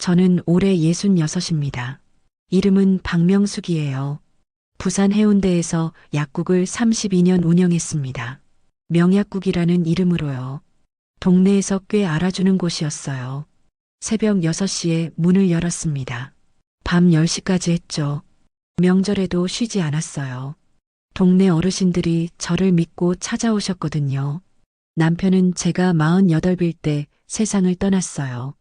저는 올해 66입니다. 이름은 박명숙이에요. 부산 해운대에서 약국을 32년 운영했습니다. 명약국이라는 이름으로요. 동네에서 꽤 알아주는 곳이었어요. 새벽 6시에 문을 열었습니다. 밤 10시까지 했죠. 명절에도 쉬지 않았어요. 동네 어르신들이 저를 믿고 찾아오셨거든요. 남편은 제가 48일 때 세상을 떠났어요.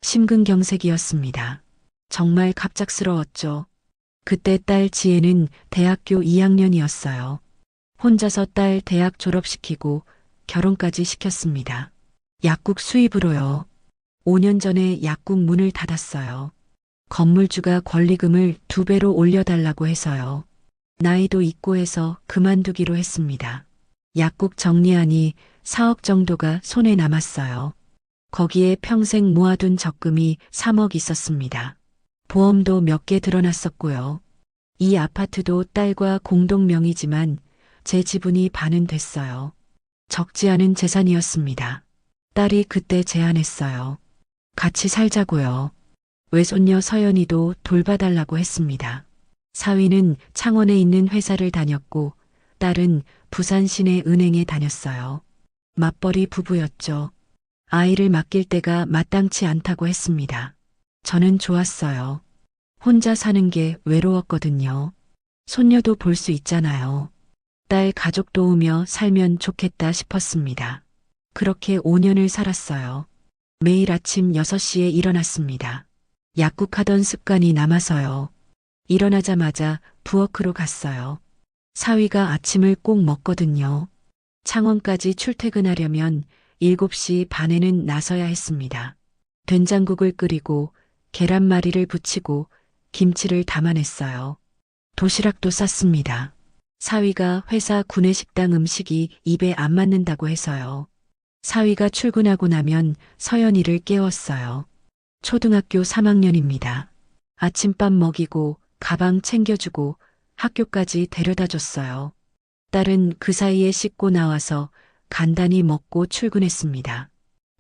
심근경색이었습니다. 정말 갑작스러웠죠. 그때 딸 지혜는 대학교 2학년이었어요. 혼자서 딸 대학 졸업시키고 결혼까지 시켰습니다. 약국 수입으로요. 5년 전에 약국 문을 닫았어요. 건물주가 권리금을 2배로 올려달라고 해서요. 나이도 있고 해서 그만두기로 했습니다. 약국 정리하니 4억 정도가 손에 남았어요. 거기에 평생 모아둔 적금이 3억 있었습니다. 보험도 몇 개 들어놨었고요. 이 아파트도 딸과 공동 명의지만 제 지분이 반은 됐어요. 적지 않은 재산이었습니다. 딸이 그때 제안했어요. 같이 살자고요. 외손녀 서연이도 돌봐달라고 했습니다. 사위는 창원에 있는 회사를 다녔고 딸은 부산 시내 은행에 다녔어요. 맞벌이 부부였죠. 아이를 맡길 때가 마땅치 않다고 했습니다. 저는 좋았어요. 혼자 사는 게 외로웠거든요. 손녀도 볼 수 있잖아요. 딸 가족 도우며 살면 좋겠다 싶었습니다. 그렇게 5년을 살았어요. 매일 아침 6시에 일어났습니다. 약국하던 습관이 남아서요. 일어나자마자 부엌으로 갔어요. 사위가 아침을 꼭 먹거든요. 창원까지 출퇴근하려면 7시 반에는 나서야 했습니다. 된장국을 끓이고 계란말이를 부치고 김치를 담아냈어요. 도시락도 쌌습니다. 사위가 회사 구내식당 음식이 입에 안 맞는다고 해서요. 사위가 출근하고 나면 서연이를 깨웠어요. 초등학교 3학년입니다. 아침밥 먹이고 가방 챙겨주고 학교까지 데려다 줬어요. 딸은 그 사이에 씻고 나와서 간단히 먹고 출근했습니다.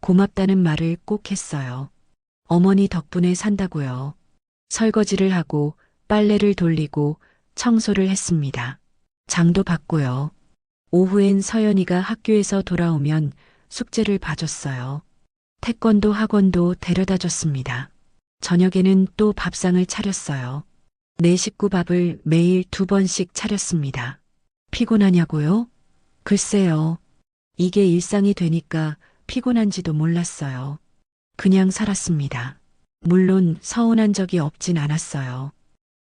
고맙다는 말을 꼭 했어요. 어머니 덕분에 산다고요. 설거지를 하고 빨래를 돌리고 청소를 했습니다. 장도 봤고요. 오후엔 서연이가 학교에서 돌아오면 숙제를 봐줬어요. 태권도 학원도 데려다 줬습니다. 저녁에는 또 밥상을 차렸어요. 네 식구 밥을 매일 2번씩 차렸습니다. 피곤하냐고요? 글쎄요. 이게 일상이 되니까 피곤한지도 몰랐어요. 그냥 살았습니다. 물론 서운한 적이 없진 않았어요.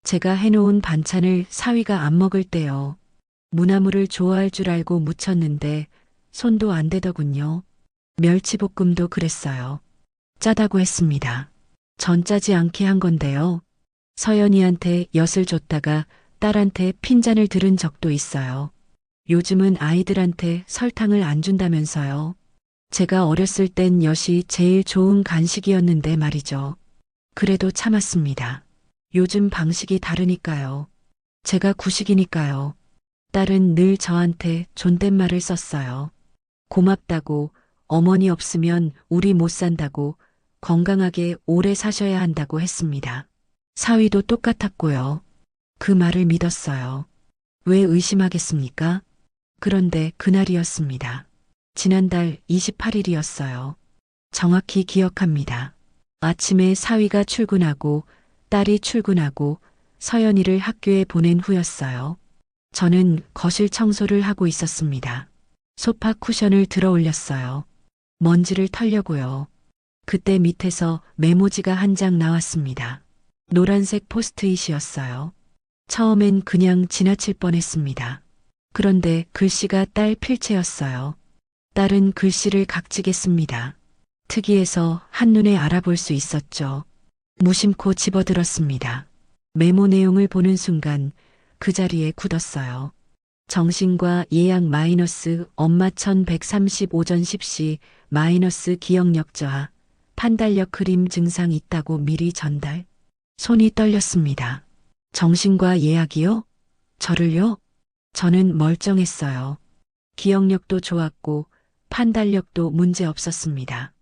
제가 해놓은 반찬을 사위가 안 먹을 때요. 무나물을 좋아할 줄 알고 무쳤는데 손도 안 대더군요. 멸치볶음도 그랬어요. 짜다고 했습니다. 전 짜지 않게 한 건데요. 서연이한테 엿을 줬다가 딸한테 핀잔을 들은 적도 있어요. 요즘은 아이들한테 설탕을 안 준다면서요. 제가 어렸을 땐 엿이 제일 좋은 간식이었는데 말이죠. 그래도 참았습니다. 요즘 방식이 다르니까요. 제가 구식이니까요. 딸은 늘 저한테 존댓말을 썼어요. 고맙다고, 어머니 없으면 우리 못 산다고, 건강하게 오래 사셔야 한다고 했습니다. 사위도 똑같았고요. 그 말을 믿었어요. 왜 의심하겠습니까? 그런데 그날이었습니다. 지난달 28일이었어요. 정확히 기억합니다. 아침에 사위가 출근하고 딸이 출근하고 서연이를 학교에 보낸 후였어요. 저는 거실 청소를 하고 있었습니다. 소파 쿠션을 들어 올렸어요. 먼지를 털려고요. 그때 밑에서 메모지가 한 장 나왔습니다. 노란색 포스트잇이었어요. 처음엔 그냥 지나칠 뻔했습니다. 그런데 글씨가 딸 필체였어요. 딸은 글씨를 각지겠습니다. 특이해서 한눈에 알아볼 수 있었죠. 무심코 집어들었습니다. 메모 내용을 보는 순간 그 자리에 굳었어요. 정신과 예약 마이너스 엄마 1130 오전 10시 마이너스 기억력 저하 판달력 그림 증상 있다고 미리 전달. 손이 떨렸습니다. 정신과 예약이요? 저를요? 저는 멀쩡했어요. 기억력도 좋았고 판단력도 문제 없었습니다.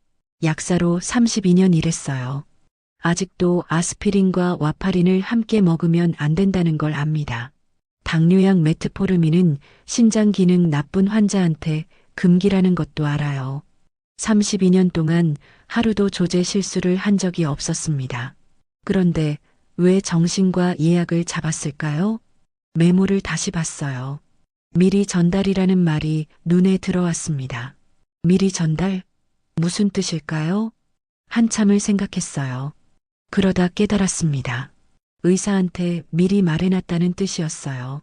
약사로 32년 일했어요. 아직도 아스피린과 와파린을 함께 먹으면 안 된다는 걸 압니다. 당뇨약 메트포르민은 신장 기능 나쁜 환자한테 금기라는 것도 알아요. 32년 동안 하루도 조제 실수를 한 적이 없었습니다. 그런데 왜 정신과 예약을 잡았을까요? 메모를 다시 봤어요. 미리 전달이라는 말이 눈에 들어왔습니다. 미리 전달? 무슨 뜻일까요? 한참을 생각했어요. 그러다 깨달았습니다. 의사한테 미리 말해놨다는 뜻이었어요.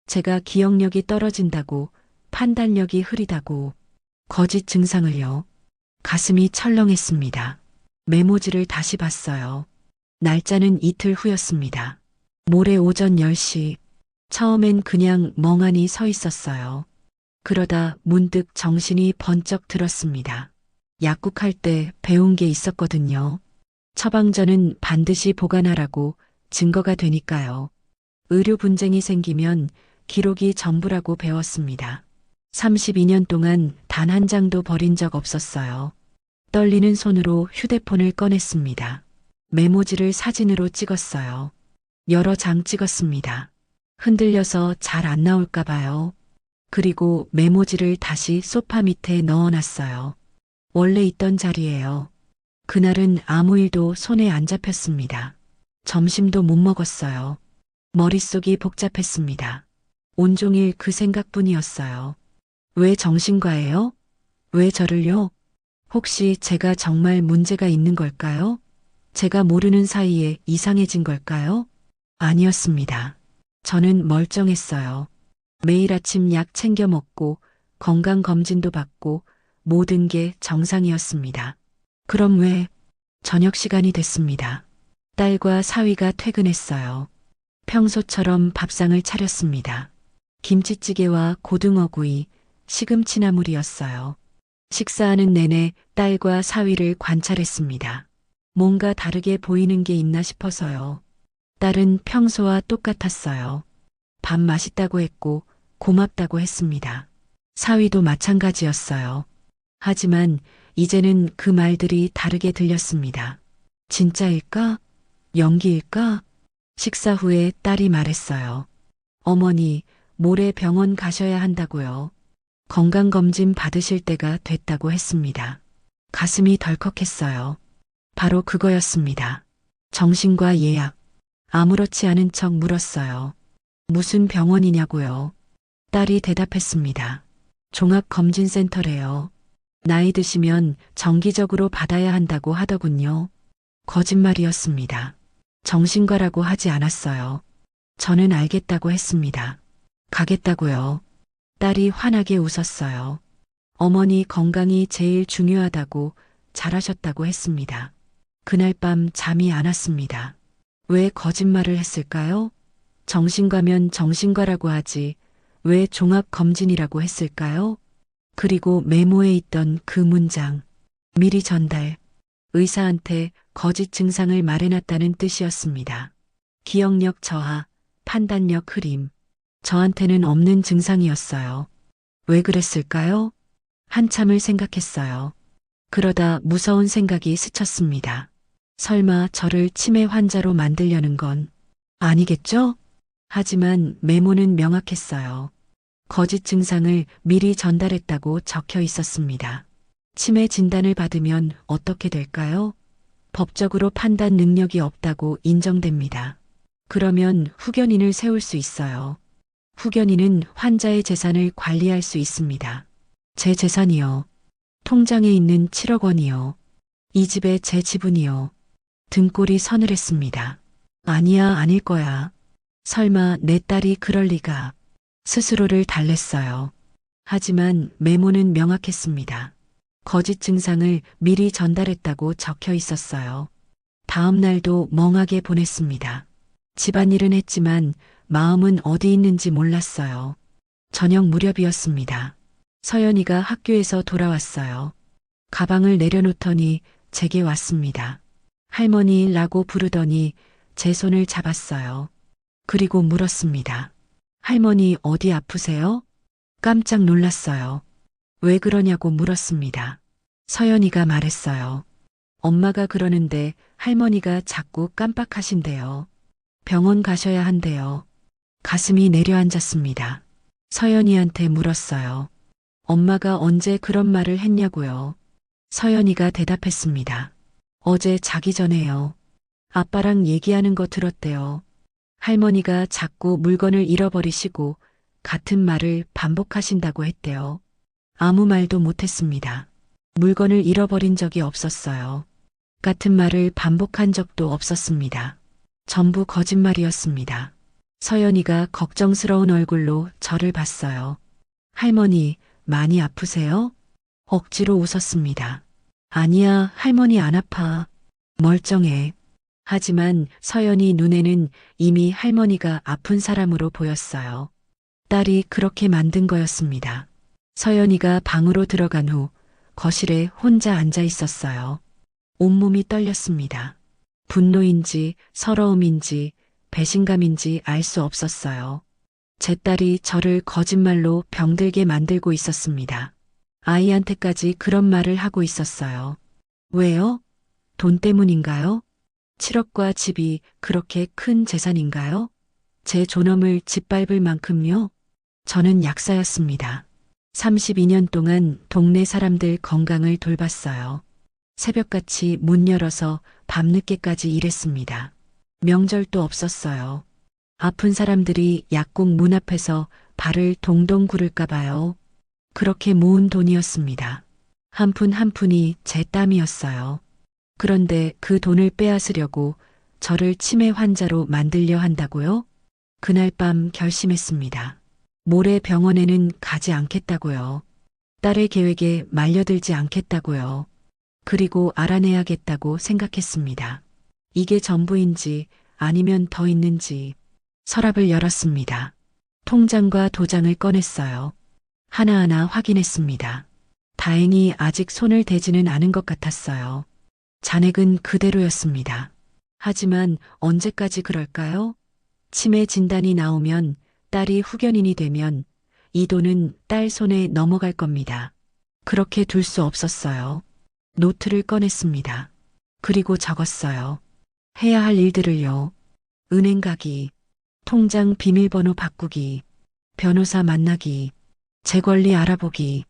제가 기억력이 떨어진다고, 판단력이 흐리다고, 거짓 증상을요. 가슴이 철렁했습니다. 메모지를 다시 봤어요. 날짜는 이틀 후였습니다. 모레 오전 10시. 처음엔 그냥 멍하니 서 있었어요. 그러다 문득 정신이 번쩍 들었습니다. 약국할 때 배운 게 있었거든요. 처방전은 반드시 보관하라고, 증거가 되니까요. 의료 분쟁이 생기면 기록이 전부라고 배웠습니다. 32년 동안 단 한 장도 버린 적 없었어요. 떨리는 손으로 휴대폰을 꺼냈습니다. 메모지를 사진으로 찍었어요. 여러 장 찍었습니다. 흔들려서 잘 안 나올까 봐요. 그리고 메모지를 다시 소파 밑에 넣어놨어요. 원래 있던 자리예요. 그날은 아무 일도 손에 안 잡혔습니다. 점심도 못 먹었어요. 머릿속이 복잡했습니다. 온종일 그 생각뿐이었어요. 왜 정신과예요? 왜 저를요? 혹시 제가 정말 문제가 있는 걸까요? 제가 모르는 사이에 이상해진 걸까요? 아니었습니다. 저는 멀쩡했어요. 매일 아침 약 챙겨 먹고 건강검진도 받고 모든 게 정상이었습니다. 그럼 왜? 저녁 시간이 됐습니다. 딸과 사위가 퇴근했어요. 평소처럼 밥상을 차렸습니다. 김치찌개와 고등어구이, 시금치나물이었어요. 식사하는 내내 딸과 사위를 관찰했습니다. 뭔가 다르게 보이는 게 있나 싶어서요. 딸은 평소와 똑같았어요. 밥 맛있다고 했고 고맙다고 했습니다. 사위도 마찬가지였어요. 하지만 이제는 그 말들이 다르게 들렸습니다. 진짜일까? 연기일까? 식사 후에 딸이 말했어요. 어머니, 모레 병원 가셔야 한다고요. 건강검진 받으실 때가 됐다고 했습니다. 가슴이 덜컥했어요. 바로 그거였습니다. 정신과 예약. 아무렇지 않은 척 물었어요. 무슨 병원이냐고요. 딸이 대답했습니다. 종합검진센터래요. 나이 드시면 정기적으로 받아야 한다고 하더군요. 거짓말이었습니다. 정신과라고 하지 않았어요. 저는 알겠다고 했습니다. 가겠다고요. 딸이 환하게 웃었어요. 어머니 건강이 제일 중요하다고 잘하셨다고 했습니다. 그날 밤 잠이 안 왔습니다. 왜 거짓말을 했을까요? 정신과면 정신과라고 하지 왜 종합검진이라고 했을까요? 그리고 메모에 있던 그 문장, 미리 전달, 의사한테 거짓 증상을 말해놨다는 뜻이었습니다. 기억력 저하, 판단력 흐림. 저한테는 없는 증상이었어요. 왜 그랬을까요? 한참을 생각했어요. 그러다 무서운 생각이 스쳤습니다. 설마 저를 치매 환자로 만들려는 건 아니겠죠? 하지만 메모는 명확했어요. 거짓 증상을 미리 전달했다고 적혀 있었습니다. 치매 진단을 받으면 어떻게 될까요? 법적으로 판단 능력이 없다고 인정됩니다. 그러면 후견인을 세울 수 있어요. 후견인은 환자의 재산을 관리할 수 있습니다. 제 재산이요. 통장에 있는 7억 원이요. 이 집에 제 지분이요. 등골이 서늘했습니다. 아니야, 아닐 거야. 설마 내 딸이 그럴 리가. 스스로를 달랬어요. 하지만 메모는 명확했습니다. 거짓 증상을 미리 전달했다고 적혀 있었어요. 다음 날도 멍하게 보냈습니다. 집안일은 했지만 마음은 어디 있는지 몰랐어요. 저녁 무렵이었습니다. 서연이가 학교에서 돌아왔어요. 가방을 내려놓더니 제게 왔습니다. 할머니라고 부르더니 제 손을 잡았어요. 그리고 물었습니다. 할머니 어디 아프세요? 깜짝 놀랐어요. 왜 그러냐고 물었습니다. 서연이가 말했어요. 엄마가 그러는데 할머니가 자꾸 깜빡하신대요. 병원 가셔야 한대요. 가슴이 내려앉았습니다. 서연이한테 물었어요. 엄마가 언제 그런 말을 했냐고요. 서연이가 대답했습니다. 어제 자기 전에요. 아빠랑 얘기하는 거 들었대요. 할머니가 자꾸 물건을 잃어버리시고 같은 말을 반복하신다고 했대요. 아무 말도 못했습니다. 물건을 잃어버린 적이 없었어요. 같은 말을 반복한 적도 없었습니다. 전부 거짓말이었습니다. 서연이가 걱정스러운 얼굴로 저를 봤어요. 할머니, 많이 아프세요? 억지로 웃었습니다. 아니야, 할머니 안 아파. 멀쩡해. 하지만 서연이 눈에는 이미 할머니가 아픈 사람으로 보였어요. 딸이 그렇게 만든 거였습니다. 서연이가 방으로 들어간 후 거실에 혼자 앉아 있었어요. 온몸이 떨렸습니다. 분노인지 서러움인지 배신감인지 알 수 없었어요. 제 딸이 저를 거짓말로 병들게 만들고 있었습니다. 아이한테까지 그런 말을 하고 있었어요. 왜요? 돈 때문인가요? 7억과 집이 그렇게 큰 재산인가요? 제 존엄을 짓밟을 만큼요? 저는 약사였습니다. 32년 동안 동네 사람들 건강을 돌봤어요. 새벽같이 문 열어서 밤늦게까지 일했습니다. 명절도 없었어요. 아픈 사람들이 약국 문 앞에서 발을 동동 구를까 봐요. 그렇게 모은 돈이었습니다. 한 푼 한 푼이 제 땀이었어요. 그런데 그 돈을 빼앗으려고 저를 치매 환자로 만들려 한다고요? 그날 밤 결심했습니다. 모레 병원에는 가지 않겠다고요. 딸의 계획에 말려들지 않겠다고요. 그리고 알아내야겠다고 생각했습니다. 이게 전부인지 아니면 더 있는지. 서랍을 열었습니다. 통장과 도장을 꺼냈어요. 하나하나 확인했습니다. 다행히 아직 손을 대지는 않은 것 같았어요. 잔액은 그대로였습니다. 하지만 언제까지 그럴까요? 치매 진단이 나오면 딸이 후견인이 되면 이 돈은 딸 손에 넘어갈 겁니다. 그렇게 둘 수 없었어요. 노트를 꺼냈습니다. 그리고 적었어요. 해야 할 일들을요. 은행 가기, 통장 비밀번호 바꾸기, 변호사 만나기, 제 권리 알아보기.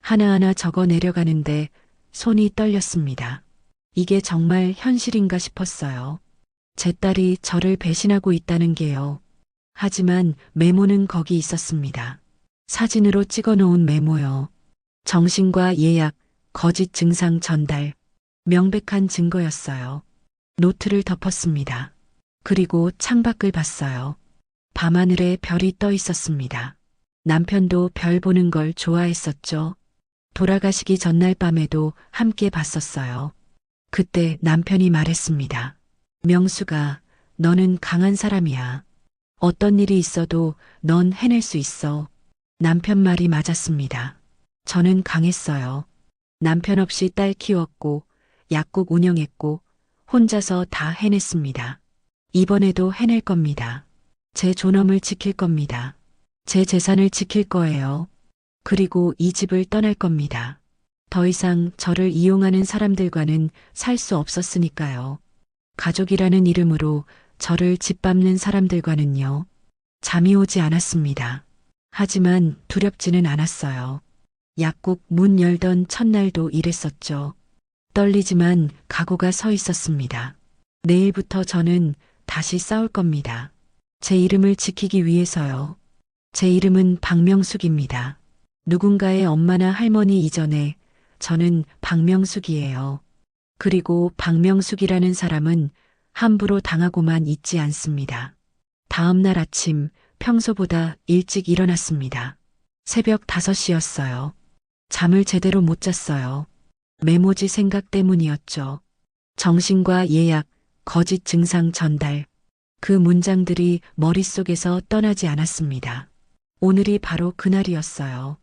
하나하나 적어 내려가는데 손이 떨렸습니다. 이게 정말 현실인가 싶었어요. 제 딸이 저를 배신하고 있다는 게요. 하지만 메모는 거기 있었습니다. 사진으로 찍어 놓은 메모요. 정신과 예약, 거짓 증상 전달. 명백한 증거였어요. 노트를 덮었습니다. 그리고 창밖을 봤어요. 밤하늘에 별이 떠 있었습니다. 남편도 별 보는 걸 좋아했었죠. 돌아가시기 전날 밤에도 함께 봤었어요. 그때 남편이 말했습니다. 명수가, 너는 강한 사람이야. 어떤 일이 있어도 넌 해낼 수 있어. 남편 말이 맞았습니다. 저는 강했어요. 남편 없이 딸 키웠고, 약국 운영했고, 혼자서 다 해냈습니다. 이번에도 해낼 겁니다. 제 존엄을 지킬 겁니다. 제 재산을 지킬 거예요. 그리고 이 집을 떠날 겁니다. 더 이상 저를 이용하는 사람들과는 살 수 없었으니까요. 가족이라는 이름으로 저를 짓밟는 사람들과는요. 잠이 오지 않았습니다. 하지만 두렵지는 않았어요. 약국 문 열던 첫날도 이랬었죠. 떨리지만 각오가 서 있었습니다. 내일부터 저는 다시 싸울 겁니다. 제 이름을 지키기 위해서요. 제 이름은 박명숙입니다. 누군가의 엄마나 할머니 이전에 저는 박명숙이에요. 그리고 박명숙이라는 사람은 함부로 당하고만 있지 않습니다. 다음 날 아침 평소보다 일찍 일어났습니다. 새벽 5시였어요. 잠을 제대로 못 잤어요. 메모지 생각 때문이었죠. 정신과 예약, 거짓 증상 전달. 그 문장들이 머릿속에서 떠나지 않았습니다. 오늘이 바로 그날이었어요.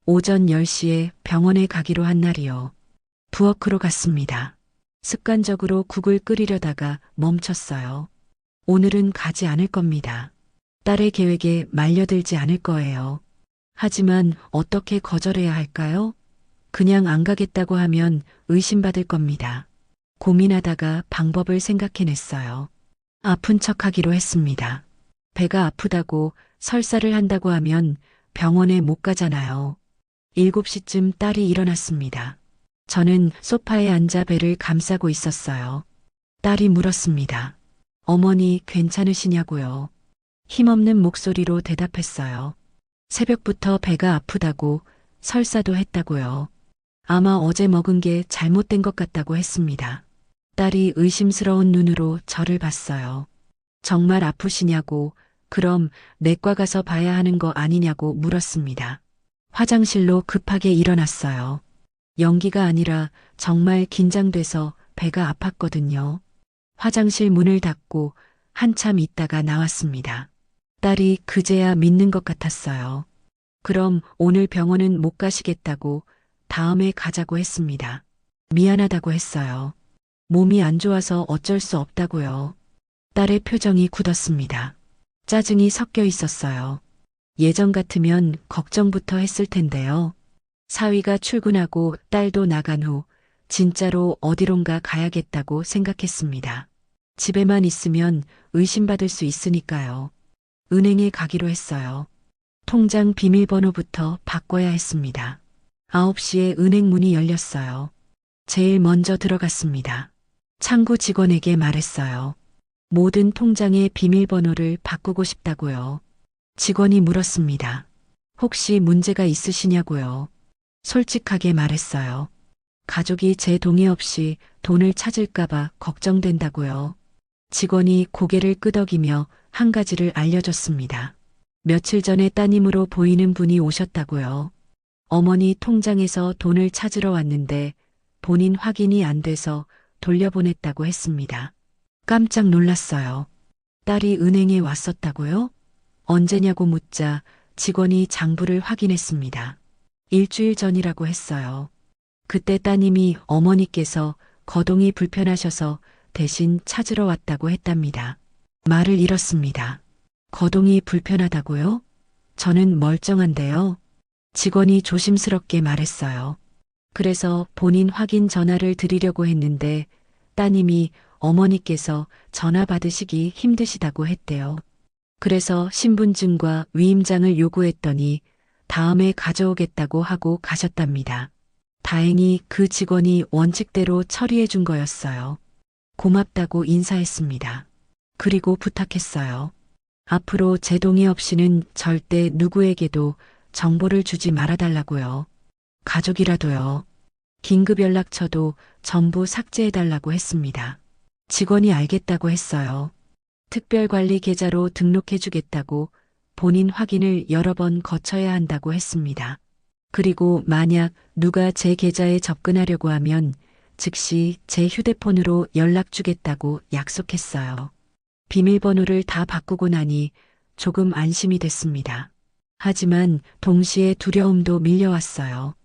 오전 10시에 병원에 가기로 한 날이요. 부엌으로 갔습니다. 습관적으로 국을 끓이려다가 멈췄어요. 오늘은 가지 않을 겁니다. 딸의 계획에 말려들지 않을 거예요. 하지만 어떻게 거절해야 할까요? 그냥 안 가겠다고 하면 의심받을 겁니다. 고민하다가 방법을 생각해냈어요. 아픈 척하기로 했습니다. 배가 아프다고 설사를 한다고 하면 병원에 못 가잖아요. 7시쯤 딸이 일어났습니다. 저는 소파에 앉아 배를 감싸고 있었어요. 딸이 물었습니다. 어머니 괜찮으시냐고요? 힘없는 목소리로 대답했어요. 새벽부터 배가 아프다고 설사도 했다고요. 아마 어제 먹은 게 잘못된 것 같다고 했습니다. 딸이 의심스러운 눈으로 저를 봤어요. 정말 아프시냐고, 그럼 내과 가서 봐야 하는 거 아니냐고 물었습니다. 화장실로 급하게 일어났어요. 연기가 아니라 정말 긴장돼서 배가 아팠거든요. 화장실 문을 닫고 한참 있다가 나왔습니다. 딸이 그제야 믿는 것 같았어요. 그럼 오늘 병원은 못 가시겠다고 다음에 가자고 했습니다. 미안하다고 했어요. 몸이 안 좋아서 어쩔 수 없다고요. 딸의 표정이 굳었습니다. 짜증이 섞여 있었어요. 예전 같으면 걱정부터 했을 텐데요. 사위가 출근하고 딸도 나간 후 진짜로 어디론가 가야겠다고 생각했습니다. 집에만 있으면 의심받을 수 있으니까요. 은행에 가기로 했어요. 통장 비밀번호부터 바꿔야 했습니다. 9시에 은행 문이 열렸어요. 제일 먼저 들어갔습니다. 창구 직원에게 말했어요. 모든 통장의 비밀번호를 바꾸고 싶다고요. 직원이 물었습니다. 혹시 문제가 있으시냐고요. 솔직하게 말했어요. 가족이 제 동의 없이 돈을 찾을까봐 걱정된다고요. 직원이 고개를 끄덕이며 한 가지를 알려줬습니다. 며칠 전에 따님으로 보이는 분이 오셨다고요. 어머니 통장에서 돈을 찾으러 왔는데 본인 확인이 안 돼서 돌려보냈다고 했습니다. 깜짝 놀랐어요. 딸이 은행에 왔었다고요? 언제냐고 묻자 직원이 장부를 확인했습니다. 일주일 전이라고 했어요. 그때 따님이 어머니께서 거동이 불편하셔서 대신 찾으러 왔다고 했답니다. 말을 잃었습니다. 거동이 불편하다고요? 저는 멀쩡한데요. 직원이 조심스럽게 말했어요. 그래서 본인 확인 전화를 드리려고 했는데 따님이 어머니께서 전화 받으시기 힘드시다고 했대요. 그래서 신분증과 위임장을 요구했더니 다음에 가져오겠다고 하고 가셨답니다. 다행히 그 직원이 원칙대로 처리해 준 거였어요. 고맙다고 인사했습니다. 그리고 부탁했어요. 앞으로 제 동의 없이는 절대 누구에게도 정보를 주지 말아달라고요. 가족이라도요. 긴급 연락처도 전부 삭제해달라고 했습니다. 직원이 알겠다고 했어요. 특별관리 계좌로 등록해주겠다고 본인 확인을 여러 번 거쳐야 한다고 했습니다. 그리고 만약 누가 제 계좌에 접근하려고 하면 즉시 제 휴대폰으로 연락 주겠다고 약속했어요. 비밀번호를 다 바꾸고 나니 조금 안심이 됐습니다. 하지만 동시에 두려움도 밀려왔어요.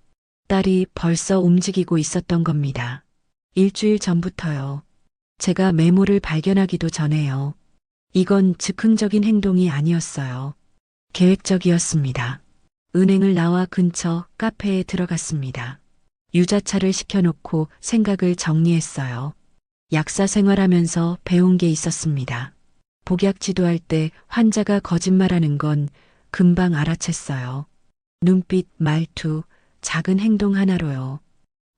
딸이 벌써 움직이고 있었던 겁니다. 일주일 전부터요. 제가 메모를 발견하기도 전에요. 이건 즉흥적인 행동이 아니었어요. 계획적이었습니다. 은행을 나와 근처 카페에 들어갔습니다. 유자차를 시켜놓고 생각을 정리했어요. 약사 생활하면서 배운 게 있었습니다. 복약 지도할 때 환자가 거짓말하는 건 금방 알아챘어요. 눈빛, 말투, 작은 행동 하나로요.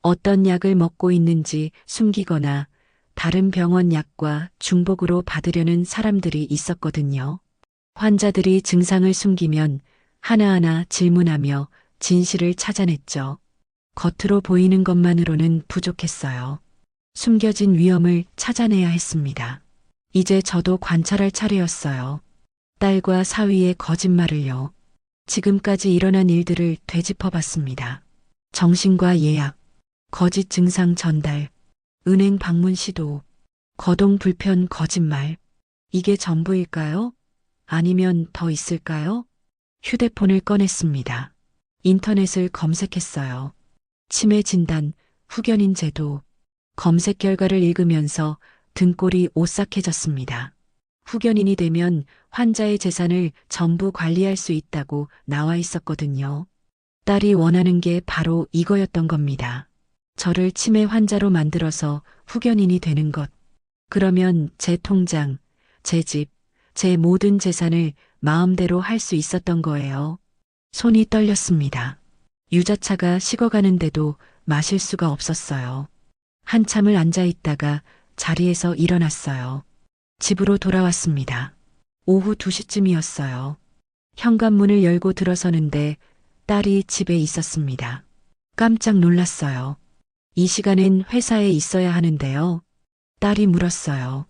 어떤 약을 먹고 있는지 숨기거나 다른 병원 약과 중복으로 받으려는 사람들이 있었거든요. 환자들이 증상을 숨기면 하나하나 질문하며 진실을 찾아냈죠. 겉으로 보이는 것만으로는 부족했어요. 숨겨진 위험을 찾아내야 했습니다. 이제 저도 관찰할 차례였어요. 딸과 사위의 거짓말을요. 지금까지 일어난 일들을 되짚어봤습니다. 정신과 예약, 거짓 증상 전달, 은행 방문 시도, 거동 불편 거짓말. 이게 전부일까요? 아니면 더 있을까요? 휴대폰을 꺼냈습니다. 인터넷을 검색했어요. 치매 진단, 후견인 제도. 검색 결과를 읽으면서 등골이 오싹해졌습니다. 후견인이 되면 환자의 재산을 전부 관리할 수 있다고 나와 있었거든요. 딸이 원하는 게 바로 이거였던 겁니다. 저를 치매 환자로 만들어서 후견인이 되는 것. 그러면 제 통장, 제 집, 제 모든 재산을 마음대로 할 수 있었던 거예요. 손이 떨렸습니다. 유자차가 식어가는데도 마실 수가 없었어요. 한참을 앉아 있다가 자리에서 일어났어요. 집으로 돌아왔습니다. 오후 2시쯤이었어요. 현관문을 열고 들어서는데 딸이 집에 있었습니다. 깜짝 놀랐어요. 이 시간엔 회사에 있어야 하는데요. 딸이 물었어요.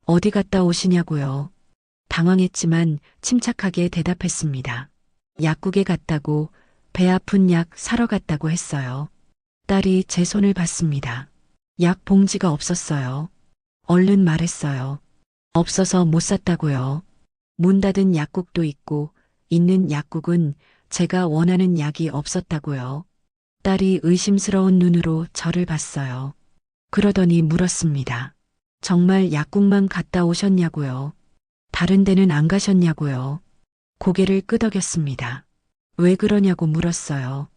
어디 갔다 오시냐고요. 당황했지만 침착하게 대답했습니다. 약국에 갔다고, 배 아픈 약 사러 갔다고 했어요. 딸이 제 손을 봤습니다. 약 봉지가 없었어요. 얼른 말했어요. 없어서 못 샀다고요. 문 닫은 약국도 있고 있는 약국은 제가 원하는 약이 없었다고요. 딸이 의심스러운 눈으로 저를 봤어요. 그러더니 물었습니다. 정말 약국만 갔다 오셨냐고요. 다른 데는 안 가셨냐고요. 고개를 끄덕였습니다. 왜 그러냐고 물었어요.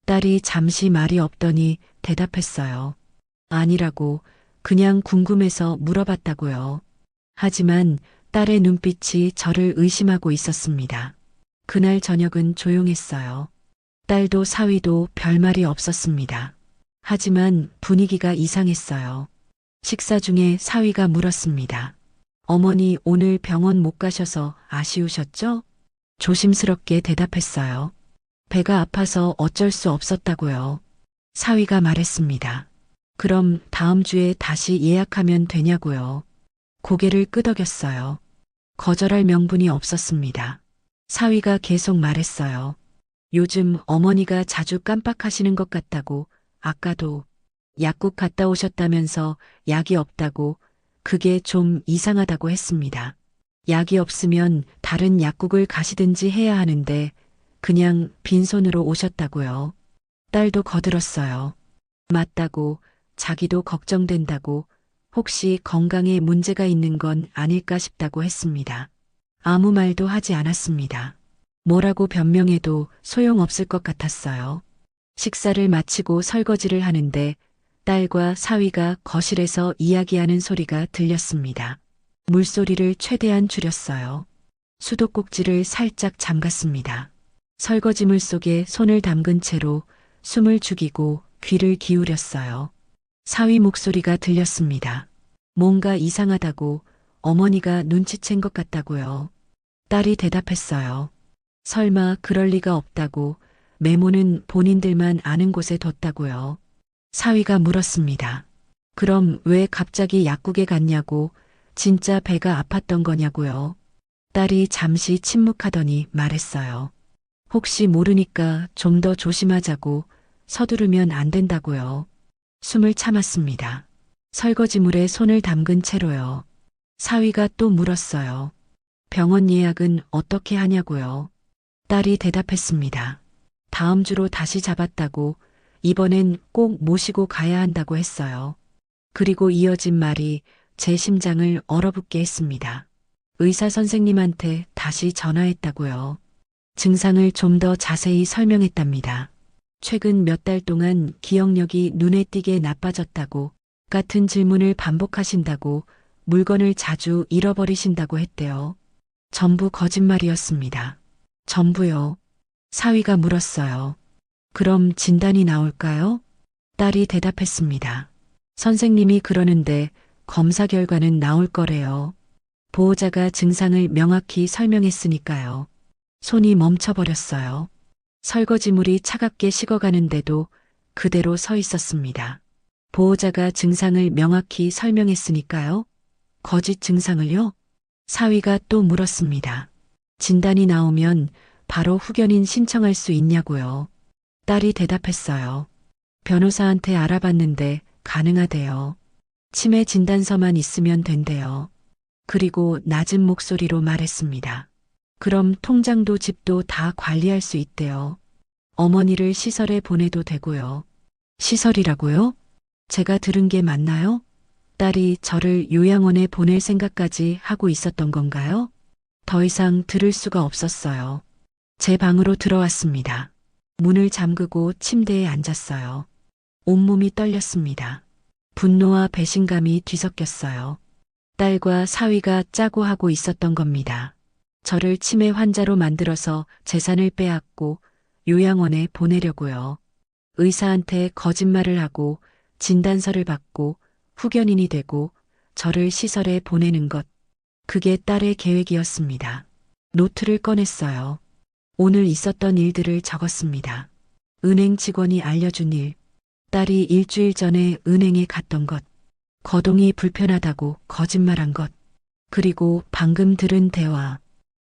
딸이 잠시 말이 없더니 대답했어요. 아니라고, 그냥 궁금해서 물어봤다고요. 하지만 딸의 눈빛이 저를 의심하고 있었습니다. 그날 저녁은 조용했어요. 딸도 사위도 별말이 없었습니다. 하지만 분위기가 이상했어요. 식사 중에 사위가 물었습니다. 어머니 오늘 병원 못 가셔서 아쉬우셨죠? 조심스럽게 대답했어요. 배가 아파서 어쩔 수 없었다고요. 사위가 말했습니다. 그럼 다음 주에 다시 예약하면 되냐고요. 고개를 끄덕였어요. 거절할 명분이 없었습니다. 사위가 계속 말했어요. 요즘 어머니가 자주 깜빡하시는 것 같다고, 아까도 약국 갔다 오셨다면서 약이 없다고, 그게 좀 이상하다고 했습니다. 약이 없으면 다른 약국을 가시든지 해야 하는데 그냥 빈손으로 오셨다고요. 딸도 거들었어요. 맞다고, 자기도 걱정된다고, 혹시 건강에 문제가 있는 건 아닐까 싶다고 했습니다. 아무 말도 하지 않았습니다. 뭐라고 변명해도 소용없을 것 같았어요. 식사를 마치고 설거지를 하는데 딸과 사위가 거실에서 이야기하는 소리가 들렸습니다. 물소리를 최대한 줄였어요. 수도꼭지를 살짝 잠갔습니다. 설거지물 속에 손을 담근 채로 숨을 죽이고 귀를 기울였어요. 사위 목소리가 들렸습니다. 뭔가 이상하다고, 어머니가 눈치챈 것 같다고요. 딸이 대답했어요. 설마 그럴 리가 없다고, 메모는 본인들만 아는 곳에 뒀다고요. 사위가 물었습니다. 그럼 왜 갑자기 약국에 갔냐고, 진짜 배가 아팠던 거냐고요. 딸이 잠시 침묵하더니 말했어요. 혹시 모르니까 좀 더 조심하자고, 서두르면 안 된다고요. 숨을 참았습니다. 설거지물에 손을 담근 채로요. 사위가 또 물었어요. 병원 예약은 어떻게 하냐고요. 딸이 대답했습니다. 다음 주로 다시 잡았다고, 이번엔 꼭 모시고 가야 한다고 했어요. 그리고 이어진 말이 제 심장을 얼어붙게 했습니다. 의사 선생님한테 다시 전화했다고요. 증상을 좀 더 자세히 설명했답니다. 최근 몇 달 동안 기억력이 눈에 띄게 나빠졌다고, 같은 질문을 반복하신다고, 물건을 자주 잃어버리신다고 했대요. 전부 거짓말이었습니다. 전부요. 사위가 물었어요. 그럼 진단이 나올까요? 딸이 대답했습니다. 선생님이 그러는데 검사 결과는 나올 거래요. 보호자가 증상을 명확히 설명했으니까요. 손이 멈춰버렸어요. 설거지물이 차갑게 식어가는데도 그대로 서 있었습니다. 보호자가 증상을 명확히 설명했으니까요. 거짓 증상을요? 사위가 또 물었습니다. 진단이 나오면 바로 후견인 신청할 수 있냐고요. 딸이 대답했어요. 변호사한테 알아봤는데 가능하대요. 치매 진단서만 있으면 된대요. 그리고 낮은 목소리로 말했습니다. 그럼 통장도 집도 다 관리할 수 있대요. 어머니를 시설에 보내도 되고요. 시설이라고요? 제가 들은 게 맞나요? 딸이 저를 요양원에 보낼 생각까지 하고 있었던 건가요? 더 이상 들을 수가 없었어요. 제 방으로 들어왔습니다. 문을 잠그고 침대에 앉았어요. 온몸이 떨렸습니다. 분노와 배신감이 뒤섞였어요. 딸과 사위가 짜고 하고 있었던 겁니다. 저를 치매 환자로 만들어서 재산을 빼앗고 요양원에 보내려고요. 의사한테 거짓말을 하고 진단서를 받고 후견인이 되고 저를 시설에 보내는 것. 그게 딸의 계획이었습니다. 노트를 꺼냈어요. 오늘 있었던 일들을 적었습니다. 은행 직원이 알려준 일, 딸이 일주일 전에 은행에 갔던 것, 거동이 불편하다고 거짓말한 것, 그리고 방금 들은 대화,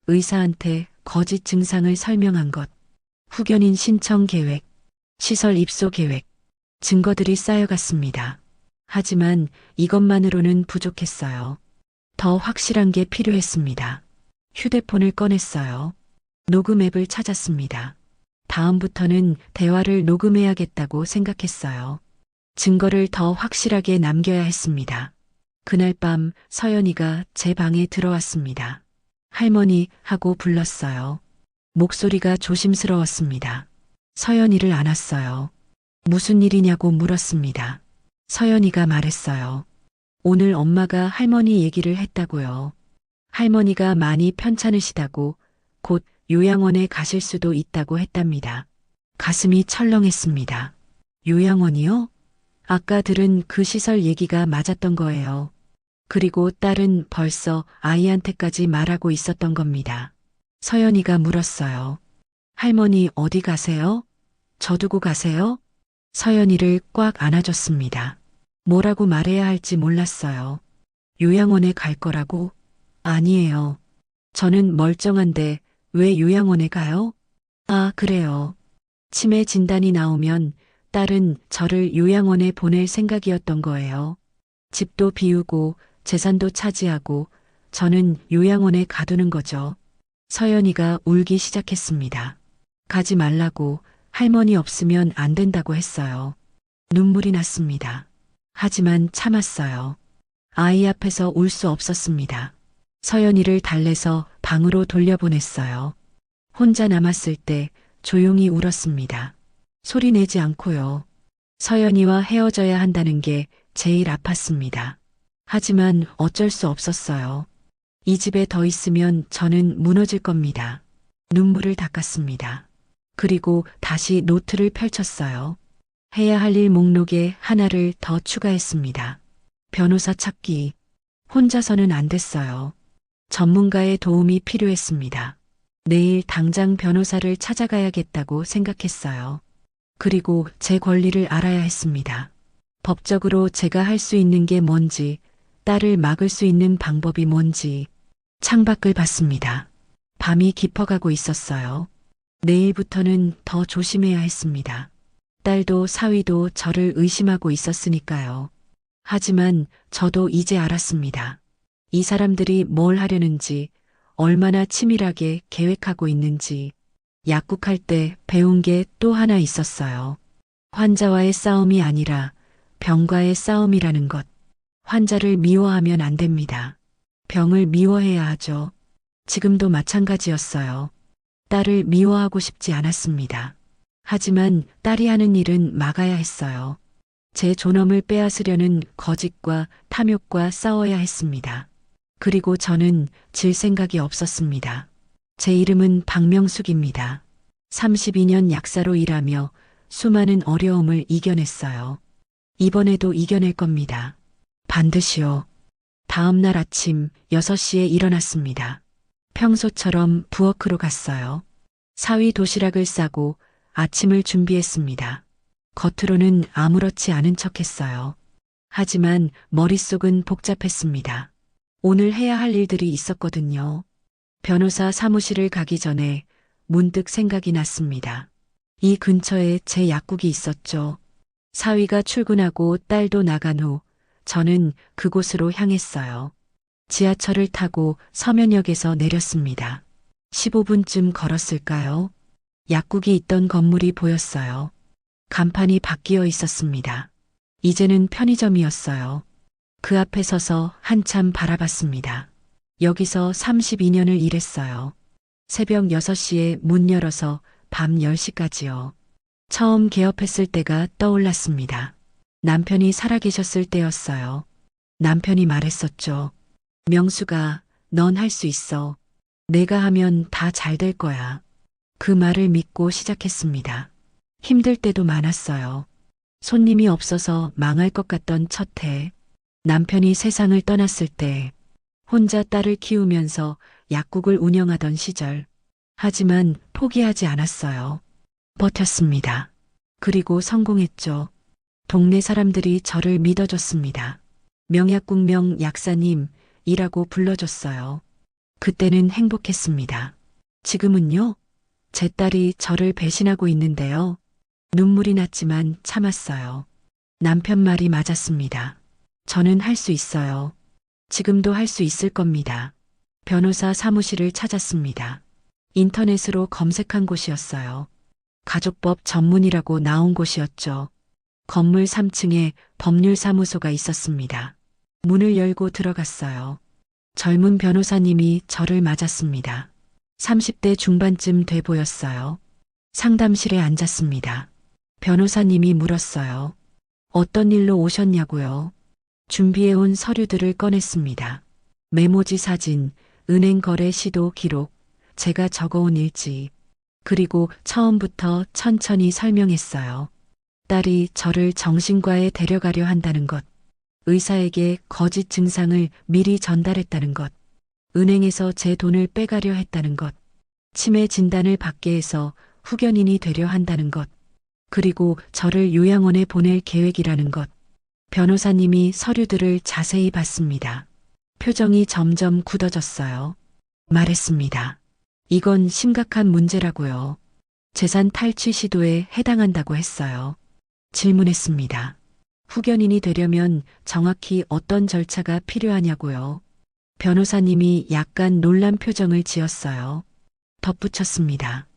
의사한테 거짓 증상을 설명한 것, 후견인 신청 계획, 시설 입소 계획, 증거들이 쌓여갔습니다. 하지만 이것만으로는 부족했어요. 더 확실한 게 필요했습니다. 휴대폰을 꺼냈어요. 녹음 앱을 찾았습니다. 다음부터는 대화를 녹음해야겠다고 생각했어요. 증거를 더 확실하게 남겨야 했습니다. 그날 밤 서연이가 제 방에 들어왔습니다. 할머니 하고 불렀어요. 목소리가 조심스러웠습니다. 서연이를 안았어요. 무슨 일이냐고 물었습니다. 서연이가 말했어요. 오늘 엄마가 할머니 얘기를 했다고요. 할머니가 많이 편찮으시다고 곧 요양원에 가실 수도 있다고 했답니다. 가슴이 철렁했습니다. 요양원이요? 아까 들은 그 시설 얘기가 맞았던 거예요. 그리고 딸은 벌써 아이한테까지 말하고 있었던 겁니다. 서연이가 물었어요. 할머니 어디 가세요? 저 두고 가세요? 서연이를 꽉 안아줬습니다. 뭐라고 말해야 할지 몰랐어요. 요양원에 갈 거라고? 아니에요. 저는 멀쩡한데 왜 요양원에 가요? 아, 그래요. 치매 진단이 나오면 딸은 저를 요양원에 보낼 생각이었던 거예요. 집도 비우고 재산도 차지하고 저는 요양원에 가두는 거죠. 서연이가 울기 시작했습니다. 가지 말라고 할머니 없으면 안 된다고 했어요. 눈물이 났습니다. 하지만 참았어요. 아이 앞에서 울 수 없었습니다. 서연이를 달래서 방으로 돌려보냈어요. 혼자 남았을 때 조용히 울었습니다. 소리 내지 않고요. 서연이와 헤어져야 한다는 게 제일 아팠습니다. 하지만 어쩔 수 없었어요. 이 집에 더 있으면 저는 무너질 겁니다. 눈물을 닦았습니다. 그리고 다시 노트를 펼쳤어요. 해야 할 일 목록에 하나를 더 추가했습니다. 변호사 찾기. 혼자서는 안 됐어요. 전문가의 도움이 필요했습니다. 내일 당장 변호사를 찾아가야겠다고 생각했어요. 그리고 제 권리를 알아야 했습니다. 법적으로 제가 할 수 있는 게 뭔지, 딸을 막을 수 있는 방법이 뭔지. 창밖을 봤습니다. 밤이 깊어가고 있었어요. 내일부터는 더 조심해야 했습니다. 딸도 사위도 저를 의심하고 있었으니까요. 하지만 저도 이제 알았습니다. 이 사람들이 뭘 하려는지, 얼마나 치밀하게 계획하고 있는지. 약국할 때 배운 게 또 하나 있었어요. 환자와의 싸움이 아니라 병과의 싸움이라는 것. 환자를 미워하면 안 됩니다. 병을 미워해야 하죠. 지금도 마찬가지였어요. 딸을 미워하고 싶지 않았습니다. 하지만 딸이 하는 일은 막아야 했어요. 제 존엄을 빼앗으려는 거짓과 탐욕과 싸워야 했습니다. 그리고 저는 질 생각이 없었습니다. 제 이름은 박명숙입니다. 32년 약사로 일하며 수많은 어려움을 이겨냈어요. 이번에도 이겨낼 겁니다. 반드시요. 다음 날 아침 6시에 일어났습니다. 평소처럼 부엌으로 갔어요. 사위 도시락을 싸고 아침을 준비했습니다. 겉으로는 아무렇지 않은 척했어요. 하지만 머릿속은 복잡했습니다. 오늘 해야 할 일들이 있었거든요. 변호사 사무실을 가기 전에 문득 생각이 났습니다. 이 근처에 제 약국이 있었죠. 사위가 출근하고 딸도 나간 후 저는 그곳으로 향했어요. 지하철을 타고 서면역에서 내렸습니다. 15분쯤 걸었을까요? 약국이 있던 건물이 보였어요. 간판이 바뀌어 있었습니다. 이제는 편의점이었어요. 그 앞에 서서 한참 바라봤습니다. 여기서 32년을 일했어요. 새벽 6시에 문 열어서 밤 10시까지요. 처음 개업했을 때가 떠올랐습니다. 남편이 살아계셨을 때였어요. 남편이 말했었죠. 명수가, 넌 할 수 있어. 내가 하면 다 잘 될 거야. 그 말을 믿고 시작했습니다. 힘들 때도 많았어요. 손님이 없어서 망할 것 같던 첫 해, 남편이 세상을 떠났을 때, 혼자 딸을 키우면서 약국을 운영하던 시절. 하지만 포기하지 않았어요. 버텼습니다. 그리고 성공했죠. 동네 사람들이 저를 믿어줬습니다. 명약국명 약사님이라고 불러줬어요. 그때는 행복했습니다. 지금은요? 제 딸이 저를 배신하고 있는데요. 눈물이 났지만 참았어요. 남편 말이 맞았습니다. 저는 할 수 있어요. 지금도 할 수 있을 겁니다. 변호사 사무실을 찾았습니다. 인터넷으로 검색한 곳이었어요. 가족법 전문이라고 나온 곳이었죠. 건물 3층에 법률사무소가 있었습니다. 문을 열고 들어갔어요. 젊은 변호사님이 저를 맞았습니다. 30대 중반쯤 돼 보였어요. 상담실에 앉았습니다. 변호사님이 물었어요. 어떤 일로 오셨냐고요? 준비해온 서류들을 꺼냈습니다. 메모지 사진, 은행 거래 시도 기록, 제가 적어온 일지, 그리고 처음부터 천천히 설명했어요. 딸이 저를 정신과에 데려가려 한다는 것, 의사에게 거짓 증상을 미리 전달했다는 것, 은행에서 제 돈을 빼가려 했다는 것, 치매 진단을 받게 해서 후견인이 되려 한다는 것, 그리고 저를 요양원에 보낼 계획이라는 것. 변호사님이 서류들을 자세히 봤습니다. 표정이 점점 굳어졌어요. 말했습니다. 이건 심각한 문제라고요. 재산 탈취 시도에 해당한다고 했어요. 질문했습니다. 후견인이 되려면 정확히 어떤 절차가 필요하냐고요. 변호사님이 약간 놀란 표정을 지었어요. 덧붙였습니다.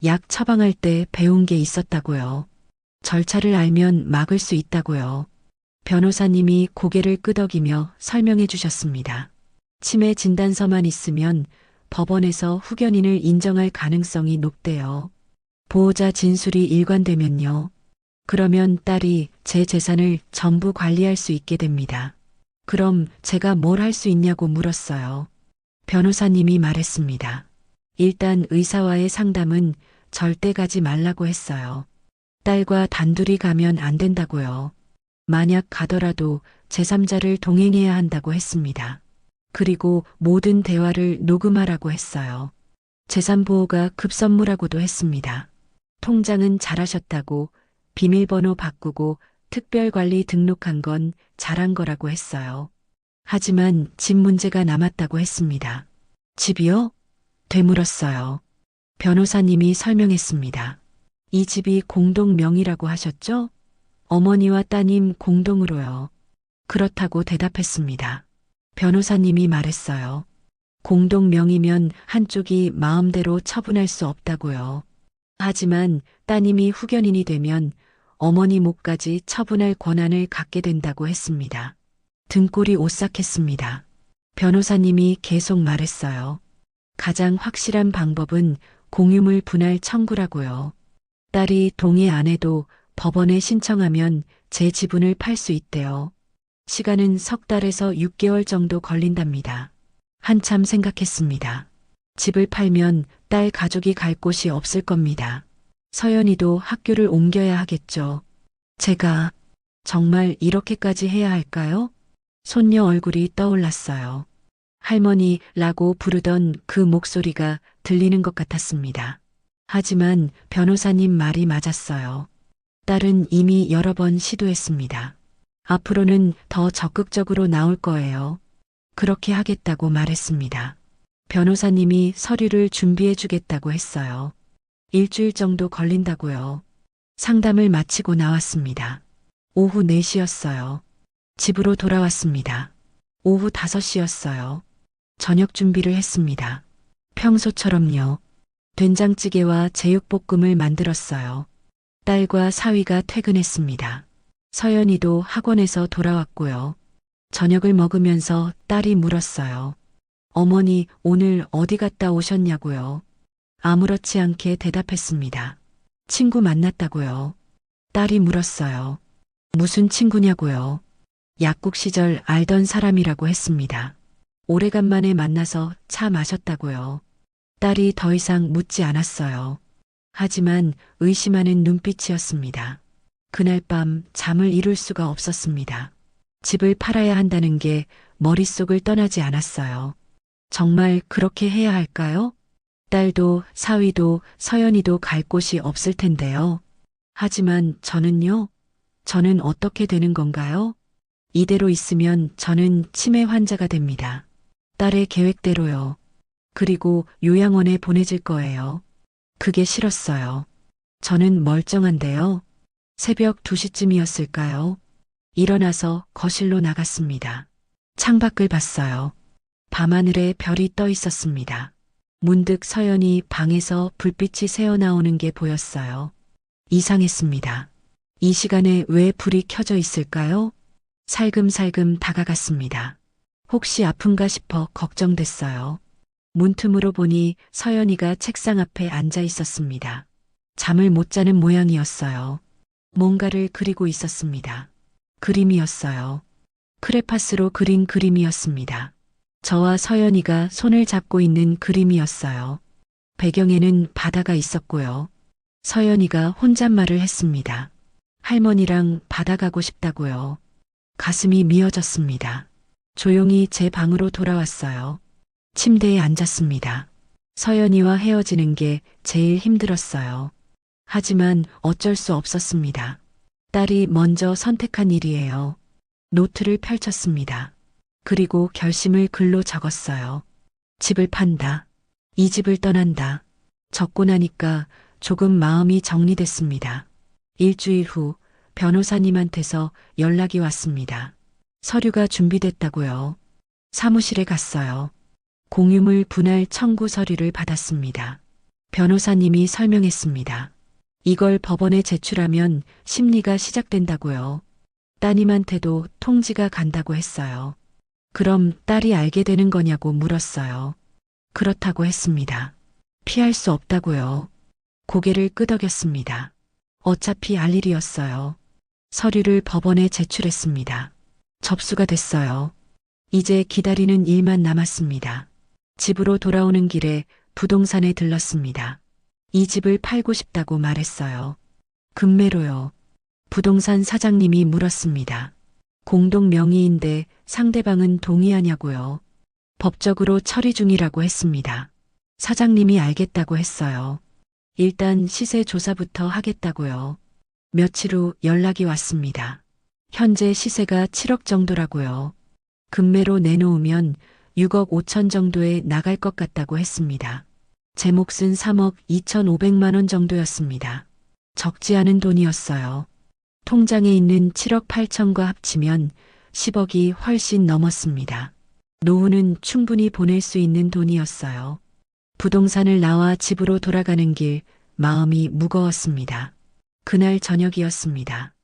약 처방할 때 배운 게 있었다고요. 절차를 알면 막을 수 있다고요. 변호사님이 고개를 끄덕이며 설명해 주셨습니다. 치매 진단서만 있으면 법원에서 후견인을 인정할 가능성이 높대요. 보호자 진술이 일관되면요. 그러면 딸이 제 재산을 전부 관리할 수 있게 됩니다. 그럼 제가 뭘 할 수 있냐고 물었어요. 변호사님이 말했습니다. 일단 의사와의 상담은 절대 가지 말라고 했어요. 딸과 단둘이 가면 안 된다고요. 만약 가더라도 제3자를 동행해야 한다고 했습니다. 그리고 모든 대화를 녹음하라고 했어요. 재산보호가 급선무라고도 했습니다. 통장은 잘하셨다고, 비밀번호 바꾸고 특별관리 등록한 건 잘한 거라고 했어요. 하지만 집 문제가 남았다고 했습니다. 집이요? 되물었어요. 변호사님이 설명했습니다. 이 집이 공동 명의라고 하셨죠? 어머니와 따님 공동으로요. 그렇다고 대답했습니다. 변호사님이 말했어요. 공동 명의면 한쪽이 마음대로 처분할 수 없다고요. 하지만 따님이 후견인이 되면 어머니 몫까지 처분할 권한을 갖게 된다고 했습니다. 등골이 오싹했습니다. 변호사님이 계속 말했어요. 가장 확실한 방법은 공유물 분할 청구라고요. 딸이 동의 안 해도 법원에 신청하면 제 지분을 팔 수 있대요. 시간은 석 달에서 6개월 정도 걸린답니다. 한참 생각했습니다. 집을 팔면 딸 가족이 갈 곳이 없을 겁니다. 서연이도 학교를 옮겨야 하겠죠. 제가 정말 이렇게까지 해야 할까요? 손녀 얼굴이 떠올랐어요. 할머니라고 부르던 그 목소리가 들리는 것 같았습니다. 하지만 변호사님 말이 맞았어요. 딸은 이미 여러 번 시도했습니다. 앞으로는 더 적극적으로 나올 거예요. 그렇게 하겠다고 말했습니다. 변호사님이 서류를 준비해 주겠다고 했어요. 일주일 정도 걸린다고요. 상담을 마치고 나왔습니다. 오후 4시였어요. 집으로 돌아왔습니다. 오후 5시였어요. 저녁 준비를 했습니다. 평소처럼요. 된장찌개와 제육볶음을 만들었어요. 딸과 사위가 퇴근했습니다. 서연이도 학원에서 돌아왔고요. 저녁을 먹으면서 딸이 물었어요. 어머니, 오늘 어디 갔다 오셨냐고요. 아무렇지 않게 대답했습니다. 친구 만났다고요. 딸이 물었어요. 무슨 친구냐고요. 약국 시절 알던 사람이라고 했습니다. 오래간만에 만나서 차 마셨다고요. 딸이 더 이상 묻지 않았어요. 하지만 의심하는 눈빛이었습니다. 그날 밤 잠을 이룰 수가 없었습니다. 집을 팔아야 한다는 게 머릿속을 떠나지 않았어요. 정말 그렇게 해야 할까요? 딸도 사위도 서연이도 갈 곳이 없을 텐데요. 하지만 저는 어떻게 되는 건가요? 이대로 있으면 저는 치매 환자가 됩니다. 딸의 계획대로요. 그리고 요양원에 보내질 거예요. 그게 싫었어요. 저는 멀쩡한데요. 새벽 2시쯤이었을까요? 일어나서 거실로 나갔습니다. 창밖을 봤어요. 밤하늘에 별이 떠 있었습니다. 문득 서연이 방에서 불빛이 새어나오는 게 보였어요. 이상했습니다. 이 시간에 왜 불이 켜져 있을까요? 살금살금 다가갔습니다. 혹시 아픈가 싶어 걱정됐어요. 문틈으로 보니 서연이가 책상 앞에 앉아 있었습니다. 잠을 못 자는 모양이었어요. 뭔가를 그리고 있었습니다. 그림이었어요. 크레파스로 그린 그림이었습니다. 저와 서연이가 손을 잡고 있는 그림이었어요. 배경에는 바다가 있었고요. 서연이가 혼잣말을 했습니다. 할머니랑 바다 가고 싶다고요. 가슴이 미어졌습니다. 조용히 제 방으로 돌아왔어요. 침대에 앉았습니다. 서연이와 헤어지는 게 제일 힘들었어요. 하지만 어쩔 수 없었습니다. 딸이 먼저 선택한 일이에요. 노트를 펼쳤습니다. 그리고 결심을 글로 적었어요. 집을 판다. 이 집을 떠난다. 적고 나니까 조금 마음이 정리됐습니다. 일주일 후 변호사님한테서 연락이 왔습니다. 서류가 준비됐다고요. 사무실에 갔어요. 공유물 분할 청구 서류를 받았습니다. 변호사님이 설명했습니다. 이걸 법원에 제출하면 심리가 시작된다고요. 따님한테도 통지가 간다고 했어요. 그럼 딸이 알게 되는 거냐고 물었어요. 그렇다고 했습니다. 피할 수 없다고요. 고개를 끄덕였습니다. 어차피 알 일이었어요. 서류를 법원에 제출했습니다. 접수가 됐어요. 이제 기다리는 일만 남았습니다. 집으로 돌아오는 길에 부동산에 들렀습니다. 이 집을 팔고 싶다고 말했어요. 금매로요. 부동산 사장님이 물었습니다. 공동 명의인데 상대방은 동의하냐고요. 법적으로 처리 중이라고 했습니다. 사장님이 알겠다고 했어요. 일단 시세 조사부터 하겠다고요. 며칠 후 연락이 왔습니다. 현재 시세가 7억 정도라고요. 금매로 내놓으면 6억 5천 정도에 나갈 것 같다고 했습니다. 제 몫은 3억 2,500만 원 정도였습니다. 적지 않은 돈이었어요. 통장에 있는 7억 8천과 합치면 10억이 훨씬 넘었습니다. 노후는 충분히 보낼 수 있는 돈이었어요. 부동산을 나와 집으로 돌아가는 길 마음이 무거웠습니다. 그날 저녁이었습니다.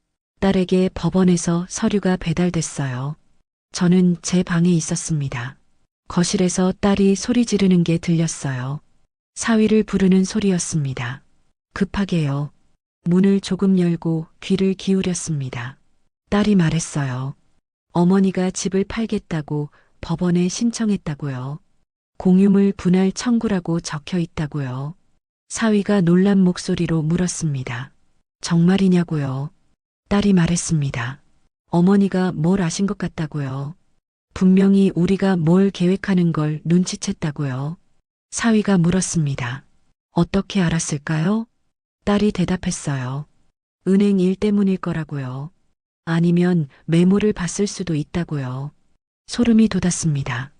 딸에게 법원에서 서류가 배달됐어요. 저는 제 방에 있었습니다. 거실에서 딸이 소리 지르는 게 들렸어요. 사위를 부르는 소리였습니다. 급하게요. 문을 조금 열고 귀를 기울였습니다. 딸이 말했어요. 어머니가 집을 팔겠다고 법원에 신청했다고요. 공유물 분할 청구라고 적혀 있다고요. 사위가 놀란 목소리로 물었습니다. 정말이냐고요. 딸이 말했습니다. 어머니가 뭘 아신 것 같다고요. 분명히 우리가 뭘 계획하는 걸 눈치챘다고요. 사위가 물었습니다. 어떻게 알았을까요? 딸이 대답했어요. 은행 일 때문일 거라고요. 아니면 메모를 봤을 수도 있다고요. 소름이 돋았습니다.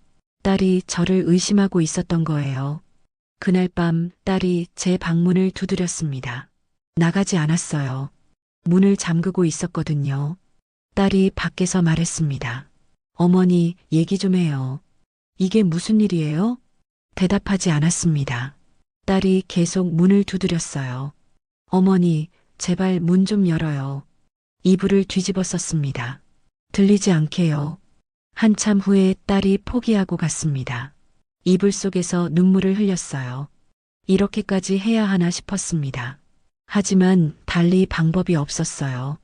딸이 저를 의심하고 있었던 거예요. 그날 밤 딸이 제 방문을 두드렸습니다. 나가지 않았어요. 문을 잠그고 있었거든요. 딸이 밖에서 말했습니다. 어머니, 얘기 좀 해요. 이게 무슨 일이에요? 대답하지 않았습니다. 딸이 계속 문을 두드렸어요. 어머니, 제발 문 좀 열어요. 이불을 뒤집어 썼습니다. 들리지 않게요. 한참 후에 딸이 포기하고 갔습니다. 이불 속에서 눈물을 흘렸어요. 이렇게까지 해야 하나 싶었습니다. 하지만 달리 방법이 없었어요.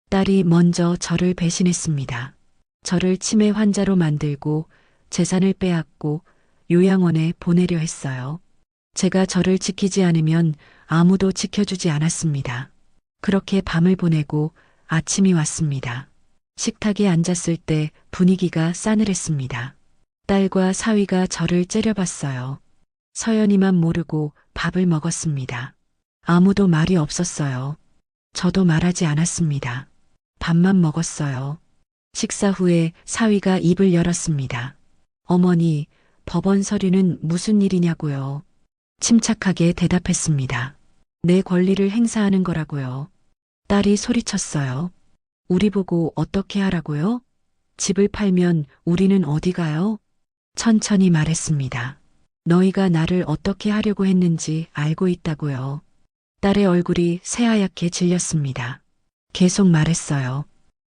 딸이 먼저 저를 배신했습니다. 저를 치매 환자로 만들고 재산을 빼앗고 요양원에 보내려 했어요. 제가 저를 지키지 않으면 아무도 지켜주지 않았습니다. 그렇게 밤을 보내고 아침이 왔습니다. 식탁에 앉았을 때 분위기가 싸늘했습니다. 딸과 사위가 저를 째려봤어요. 서연이만 모르고 밥을 먹었습니다. 아무도 말이 없었어요. 저도 말하지 않았습니다. 밥만 먹었어요. 식사 후에 사위가 입을 열었습니다. 어머니, 법원 서류는 무슨 일이냐고요. 침착하게 대답했습니다. 내 권리를 행사하는 거라고요. 딸이 소리쳤어요. 우리 보고 어떻게 하라고요? 집을 팔면 우리는 어디 가요? 천천히 말했습니다. 너희가 나를 어떻게 하려고 했는지 알고 있다고요. 딸의 얼굴이 새하얗게 질렸습니다. 계속 말했어요.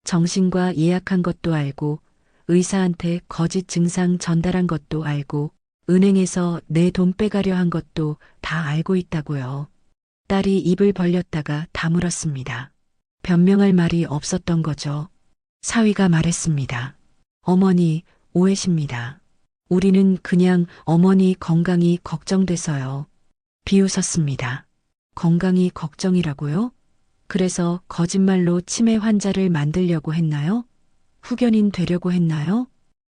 정신과 예약한 것도 알고, 의사한테 거짓 증상 전달한 것도 알고, 은행에서 내 돈 빼가려 한 것도 다 알고 있다고요. 딸이 입을 벌렸다가 다물었습니다. 변명할 말이 없었던 거죠. 사위가 말했습니다. 어머니, 오해십니다. 우리는 그냥 어머니 건강이 걱정돼서요. 비웃었습니다. 건강이 걱정이라고요? 그래서 거짓말로 치매 환자를 만들려고 했나요? 후견인 되려고 했나요?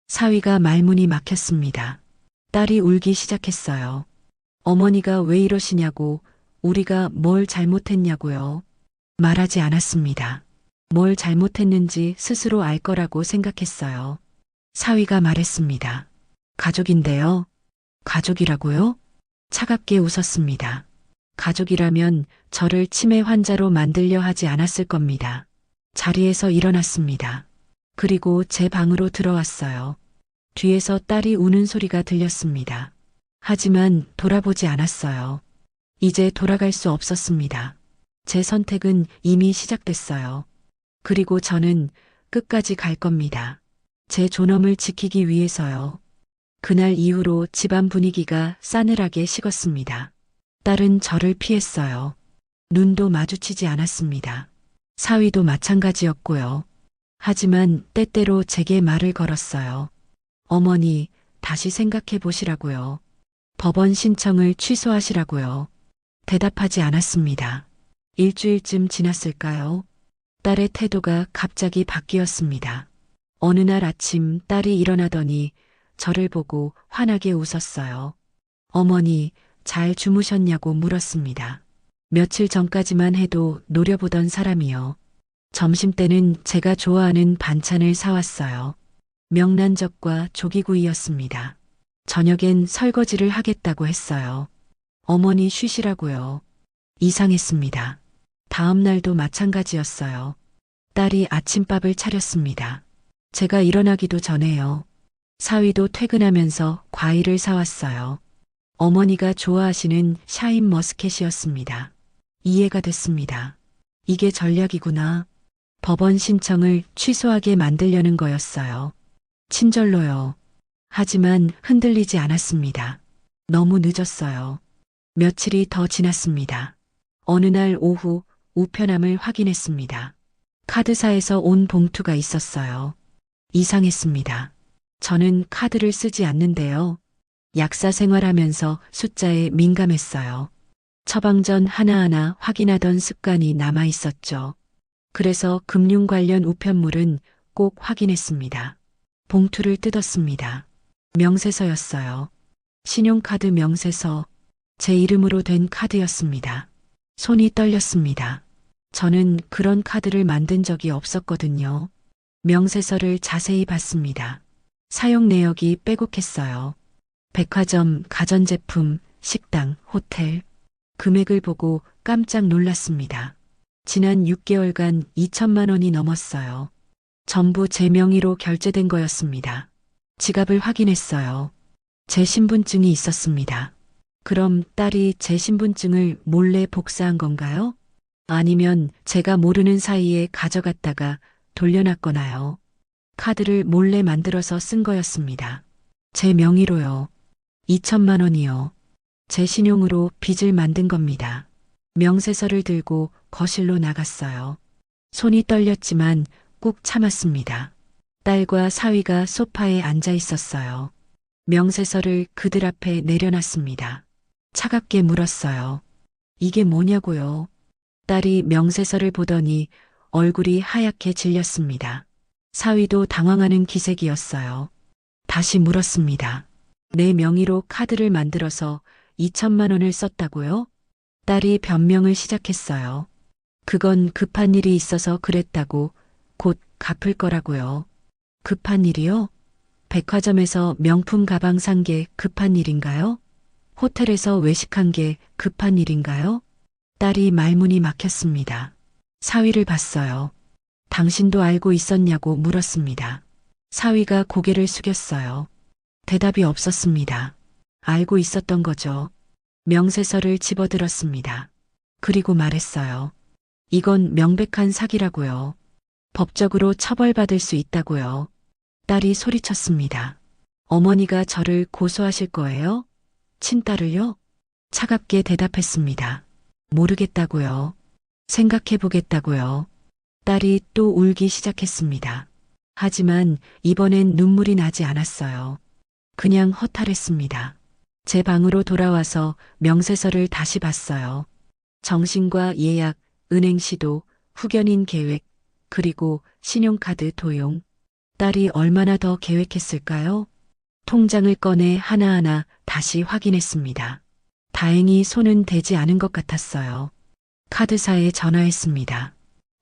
사위가 말문이 막혔습니다. 딸이 울기 시작했어요. 어머니가 왜 이러시냐고, 우리가 뭘 잘못했냐고요. 말하지 않았습니다. 뭘 잘못했는지 스스로 알 거라고 생각했어요. 사위가 말했습니다. 가족인데요. 가족이라고요? 차갑게 웃었습니다. 가족이라면 저를 치매 환자로 만들려 하지 않았을 겁니다. 자리에서 일어났습니다. 그리고 제 방으로 들어왔어요. 뒤에서 딸이 우는 소리가 들렸습니다. 하지만 돌아보지 않았어요. 이제 돌아갈 수 없었습니다. 제 선택은 이미 시작됐어요. 그리고 저는 끝까지 갈 겁니다. 제 존엄을 지키기 위해서요. 그날 이후로 집안 분위기가 싸늘하게 식었습니다. 딸은 저를 피했어요. 눈도 마주치지 않았습니다. 사위도 마찬가지였고요. 하지만 때때로 제게 말을 걸었어요. 어머니, 다시 생각해 보시라고요. 법원 신청을 취소하시라고요. 대답하지 않았습니다. 일주일쯤 지났을까요? 딸의 태도가 갑자기 바뀌었습니다. 어느 날 아침 딸이 일어나더니 저를 보고 환하게 웃었어요. 어머니, 잘 주무셨냐고 물었습니다. 며칠 전까지만 해도 노려보던 사람이요. 점심때는 제가 좋아하는 반찬을 사왔어요. 명란젓과 조기구이였습니다. 저녁엔 설거지를 하겠다고 했어요. 어머니 쉬시라고요. 이상했습니다. 다음 날도 마찬가지였어요. 딸이 아침밥을 차렸습니다. 제가 일어나기도 전에요. 사위도 퇴근하면서 과일을 사왔어요. 어머니가 좋아하시는 샤인 머스켓이었습니다. 이해가 됐습니다. 이게 전략이구나. 법원 신청을 취소하게 만들려는 거였어요. 친절로요. 하지만 흔들리지 않았습니다. 너무 늦었어요. 며칠이 더 지났습니다. 어느 날 오후 우편함을 확인했습니다. 카드사에서 온 봉투가 있었어요. 이상했습니다. 저는 카드를 쓰지 않는데요. 약사 생활하면서 숫자에 민감했어요. 처방전 하나하나 확인하던 습관이 남아 있었죠. 그래서 금융 관련 우편물은 꼭 확인했습니다. 봉투를 뜯었습니다. 명세서였어요. 신용카드 명세서, 제 이름으로 된 카드였습니다. 손이 떨렸습니다. 저는 그런 카드를 만든 적이 없었거든요. 명세서를 자세히 봤습니다. 사용 내역이 빼곡했어요. 백화점, 가전제품, 식당, 호텔. 금액을 보고 깜짝 놀랐습니다. 지난 6개월간 2천만 원이 넘었어요. 전부 제 명의로 결제된 거였습니다. 지갑을 확인했어요. 제 신분증이 있었습니다. 그럼 딸이 제 신분증을 몰래 복사한 건가요? 아니면 제가 모르는 사이에 가져갔다가 돌려놨거나요? 카드를 몰래 만들어서 쓴 거였습니다. 제 명의로요. 2천만 원이요. 제 신용으로 빚을 만든 겁니다. 명세서를 들고 거실로 나갔어요. 손이 떨렸지만 꾹 참았습니다. 딸과 사위가 소파에 앉아 있었어요. 명세서를 그들 앞에 내려놨습니다. 차갑게 물었어요. 이게 뭐냐고요? 딸이 명세서를 보더니 얼굴이 하얗게 질렸습니다. 사위도 당황하는 기색이었어요. 다시 물었습니다. 내 명의로 카드를 만들어서 2천만 원을 썼다고요? 딸이 변명을 시작했어요. 그건 급한 일이 있어서 그랬다고 곧 갚을 거라고요. 급한 일이요? 백화점에서 명품 가방 산 게 급한 일인가요? 호텔에서 외식한 게 급한 일인가요? 딸이 말문이 막혔습니다. 사위를 봤어요. 당신도 알고 있었냐고 물었습니다. 사위가 고개를 숙였어요. 대답이 없었습니다. 알고 있었던 거죠. 명세서를 집어들었습니다. 그리고 말했어요. 이건 명백한 사기라고요. 법적으로 처벌받을 수 있다고요. 딸이 소리쳤습니다. 어머니가 저를 고소하실 거예요? 친딸을요? 차갑게 대답했습니다. 모르겠다고요. 생각해 보겠다고요. 딸이 또 울기 시작했습니다. 하지만 이번엔 눈물이 나지 않았어요. 그냥 허탈했습니다. 제 방으로 돌아와서 명세서를 다시 봤어요. 정신과 예약, 은행 시도, 후견인 계획, 그리고 신용카드 도용. 딸이 얼마나 더 계획했을까요? 통장을 꺼내 하나하나 다시 확인했습니다. 다행히 손은 대지 않은 것 같았어요. 카드사에 전화했습니다.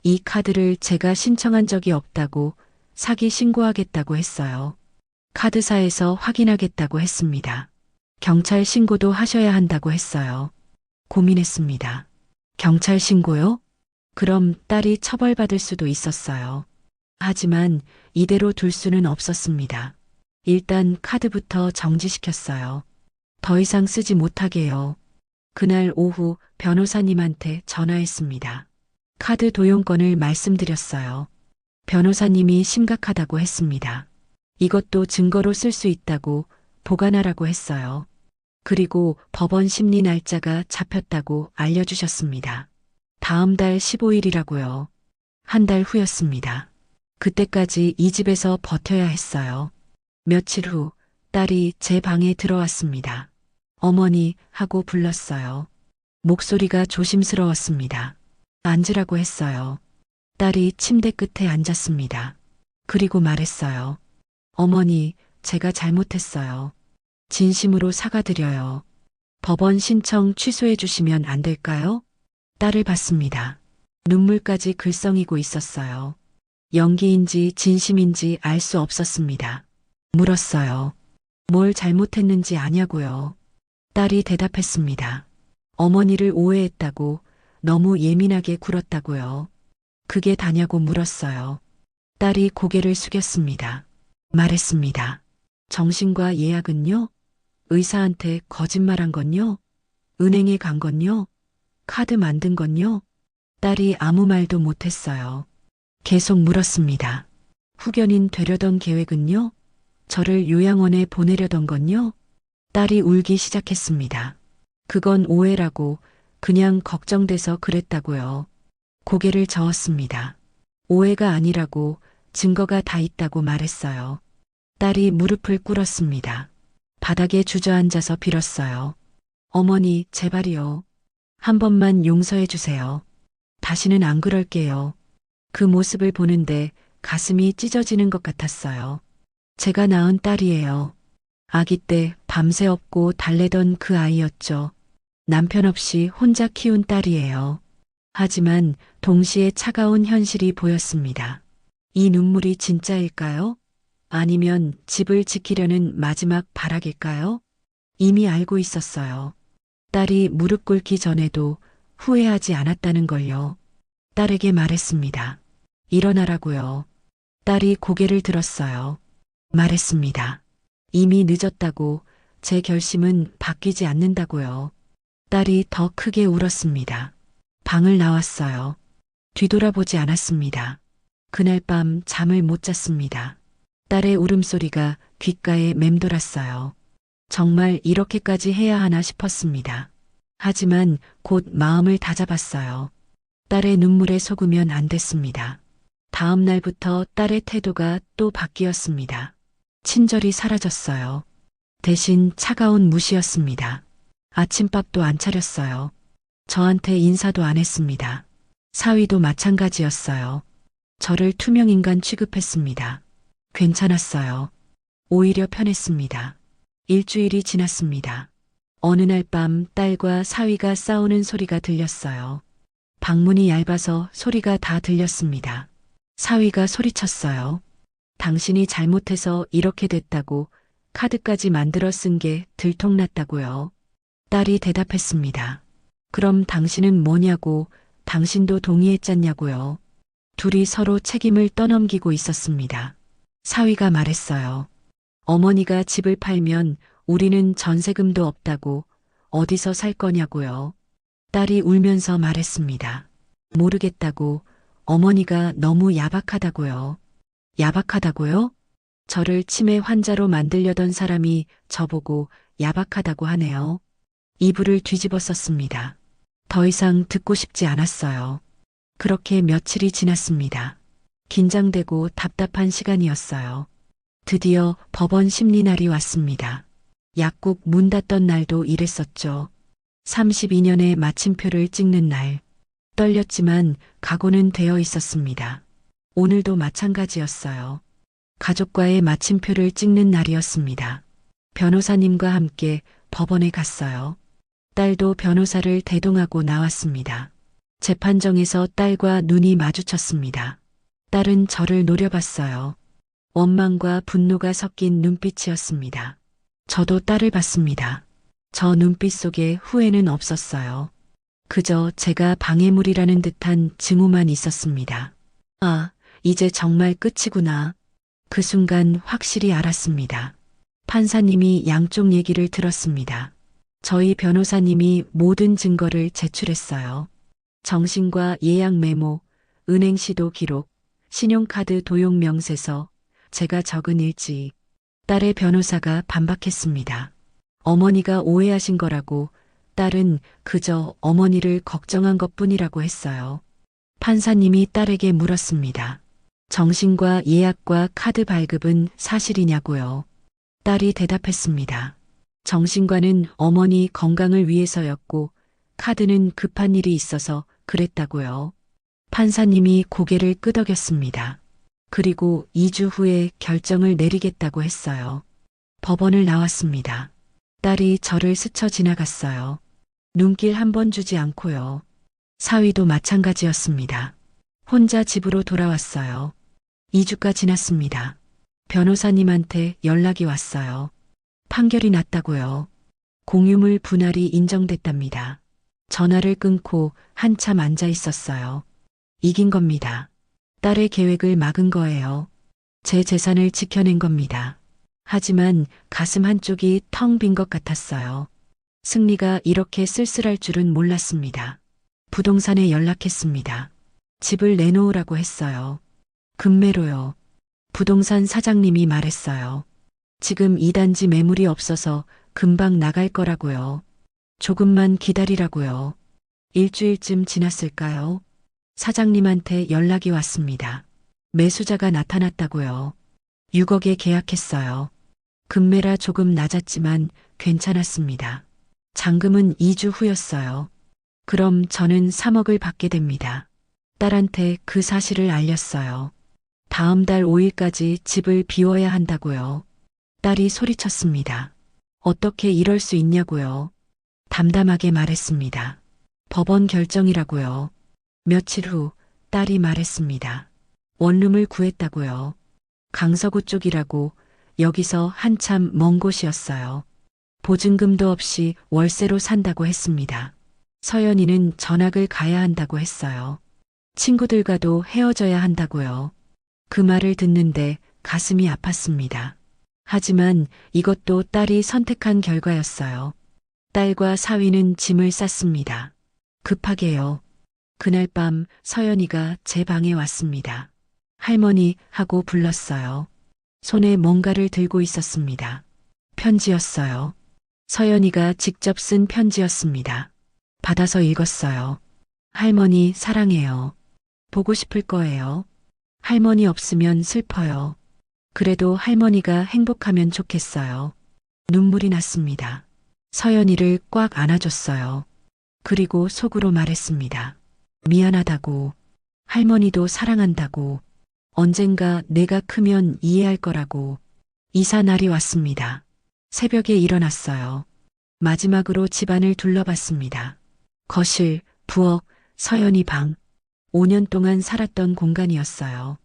이 카드를 제가 신청한 적이 없다고 사기 신고하겠다고 했어요. 카드사에서 확인하겠다고 했습니다. 경찰 신고도 하셔야 한다고 했어요. 고민했습니다. 경찰 신고요? 그럼 딸이 처벌받을 수도 있었어요. 하지만 이대로 둘 수는 없었습니다. 일단 카드부터 정지시켰어요. 더 이상 쓰지 못하게요. 그날 오후 변호사님한테 전화했습니다. 카드 도용건을 말씀드렸어요. 변호사님이 심각하다고 했습니다. 이것도 증거로 쓸 수 있다고 보관하라고 했어요. 그리고 법원 심리 날짜가 잡혔다고 알려주셨습니다. 다음 달 15일이라고요. 한 달 후였습니다. 그때까지 이 집에서 버텨야 했어요. 며칠 후 딸이 제 방에 들어왔습니다. 어머니 하고 불렀어요. 목소리가 조심스러웠습니다. 앉으라고 했어요. 딸이 침대 끝에 앉았습니다. 그리고 말했어요. 어머니, 제가 잘못했어요. 진심으로 사과드려요. 법원 신청 취소해 주시면 안 될까요? 딸을 봤습니다. 눈물까지 글썽이고 있었어요. 연기인지 진심인지 알 수 없었습니다. 물었어요. 뭘 잘못했는지 아냐고요. 딸이 대답했습니다. 어머니를 오해했다고, 너무 예민하게 굴었다고요. 그게 다냐고 물었어요. 딸이 고개를 숙였습니다. 말했습니다. 정신과 예약은요? 의사한테 거짓말한 건요? 은행에 간 건요? 카드 만든 건요? 딸이 아무 말도 못했어요. 계속 물었습니다. 후견인 되려던 계획은요? 저를 요양원에 보내려던 건요? 딸이 울기 시작했습니다. 그건 오해라고, 그냥 걱정돼서 그랬다고요. 고개를 저었습니다. 오해가 아니라고, 증거가 다 있다고 말했어요. 딸이 무릎을 꿇었습니다. 바닥에 주저앉아서 빌었어요. 어머니, 제발이요. 한 번만 용서해 주세요. 다시는 안 그럴게요. 그 모습을 보는데 가슴이 찢어지는 것 같았어요. 제가 낳은 딸이에요. 아기 때 밤새 업고 달래던 그 아이였죠. 남편 없이 혼자 키운 딸이에요. 하지만 동시에 차가운 현실이 보였습니다. 이 눈물이 진짜일까요? 아니면 집을 지키려는 마지막 발악일까요? 이미 알고 있었어요. 딸이 무릎 꿇기 전에도 후회하지 않았다는 걸요. 딸에게 말했습니다. 일어나라고요. 딸이 고개를 들었어요. 말했습니다. 이미 늦었다고, 제 결심은 바뀌지 않는다고요. 딸이 더 크게 울었습니다. 방을 나왔어요. 뒤돌아보지 않았습니다. 그날 밤 잠을 못 잤습니다. 딸의 울음소리가 귓가에 맴돌았어요. 정말 이렇게까지 해야 하나 싶었습니다. 하지만 곧 마음을 다잡았어요. 딸의 눈물에 속으면 안 됐습니다. 다음 날부터 딸의 태도가 또 바뀌었습니다. 친절이 사라졌어요. 대신 차가운 무시였습니다. 아침밥도 안 차렸어요. 저한테 인사도 안 했습니다. 사위도 마찬가지였어요. 저를 투명인간 취급했습니다. 괜찮았어요. 오히려 편했습니다. 일주일이 지났습니다. 어느 날 밤 딸과 사위가 싸우는 소리가 들렸어요. 방문이 얇아서 소리가 다 들렸습니다. 사위가 소리쳤어요. 당신이 잘못해서 이렇게 됐다고 카드까지 만들어 쓴 게 들통났다고요. 딸이 대답했습니다. 그럼 당신은 뭐냐고, 당신도 동의했잖냐고요. 둘이 서로 책임을 떠넘기고 있었습니다. 사위가 말했어요. 어머니가 집을 팔면 우리는 전세금도 없다고 어디서 살 거냐고요. 딸이 울면서 말했습니다. 모르겠다고, 어머니가 너무 야박하다고요. 야박하다고요? 저를 치매 환자로 만들려던 사람이 저보고 야박하다고 하네요. 이불을 뒤집어 썼습니다. 더 이상 듣고 싶지 않았어요. 그렇게 며칠이 지났습니다. 긴장되고 답답한 시간이었어요. 드디어 법원 심리날이 왔습니다. 약국 문 닫던 날도 이랬었죠. 32년의 마침표를 찍는 날. 떨렸지만 각오는 되어 있었습니다. 오늘도 마찬가지였어요. 가족과의 마침표를 찍는 날이었습니다. 변호사님과 함께 법원에 갔어요. 딸도 변호사를 대동하고 나왔습니다. 재판정에서 딸과 눈이 마주쳤습니다. 딸은 저를 노려봤어요. 원망과 분노가 섞인 눈빛이었습니다. 저도 딸을 봤습니다. 저 눈빛 속에 후회는 없었어요. 그저 제가 방해물이라는 듯한 증오만 있었습니다. 아, 이제 정말 끝이구나. 그 순간 확실히 알았습니다. 판사님이 양쪽 얘기를 들었습니다. 저희 변호사님이 모든 증거를 제출했어요. 정신과 예약 메모, 은행 시도 기록, 신용카드 도용 명세서, 제가 적은 일지. 딸의 변호사가 반박했습니다. 어머니가 오해하신 거라고, 딸은 그저 어머니를 걱정한 것뿐이라고 했어요. 판사님이 딸에게 물었습니다. 정신과 예약과 카드 발급은 사실이냐고요. 딸이 대답했습니다. 정신과는 어머니 건강을 위해서였고 카드는 급한 일이 있어서 그랬다고요. 판사님이 고개를 끄덕였습니다. 그리고 2주 후에 결정을 내리겠다고 했어요. 법원을 나왔습니다. 딸이 저를 스쳐 지나갔어요. 눈길 한 번 주지 않고요. 사위도 마찬가지였습니다. 혼자 집으로 돌아왔어요. 2주가 지났습니다. 변호사님한테 연락이 왔어요. 판결이 났다고요. 공유물 분할이 인정됐답니다. 전화를 끊고 한참 앉아 있었어요. 이긴 겁니다. 딸의 계획을 막은 거예요. 제 재산을 지켜낸 겁니다. 하지만 가슴 한쪽이 텅 빈 것 같았어요. 승리가 이렇게 쓸쓸할 줄은 몰랐습니다. 부동산에 연락했습니다. 집을 내놓으라고 했어요. 급매로요. 부동산 사장님이 말했어요. 지금 2단지 매물이 없어서 금방 나갈 거라고요. 조금만 기다리라고요. 일주일쯤 지났을까요? 사장님한테 연락이 왔습니다. 매수자가 나타났다고요. 6억에 계약했어요. 금매라 조금 낮았지만 괜찮았습니다. 잔금은 2주 후였어요. 그럼 저는 3억을 받게 됩니다. 딸한테 그 사실을 알렸어요. 다음 달 5일까지 집을 비워야 한다고요. 딸이 소리쳤습니다. 어떻게 이럴 수 있냐고요. 담담하게 말했습니다. 법원 결정이라고요. 며칠 후 딸이 말했습니다. 원룸을 구했다고요. 강서구 쪽이라고. 여기서 한참 먼 곳이었어요. 보증금도 없이 월세로 산다고 했습니다. 서연이는 전학을 가야 한다고 했어요. 친구들과도 헤어져야 한다고요. 그 말을 듣는데 가슴이 아팠습니다. 하지만 이것도 딸이 선택한 결과였어요. 딸과 사위는 짐을 쌌습니다. 급하게요. 그날 밤 서연이가 제 방에 왔습니다. 할머니 하고 불렀어요. 손에 뭔가를 들고 있었습니다. 편지였어요. 서연이가 직접 쓴 편지였습니다. 받아서 읽었어요. 할머니 사랑해요. 보고 싶을 거예요. 할머니 없으면 슬퍼요. 그래도 할머니가 행복하면 좋겠어요. 눈물이 났습니다. 서연이를 꽉 안아줬어요. 그리고 속으로 말했습니다. 미안하다고. 할머니도 사랑한다고. 언젠가 내가 크면 이해할 거라고. 이사 날이 왔습니다. 새벽에 일어났어요. 마지막으로 집안을 둘러봤습니다. 거실, 부엌, 서연이 방. 5년 동안 살았던 공간이었어요.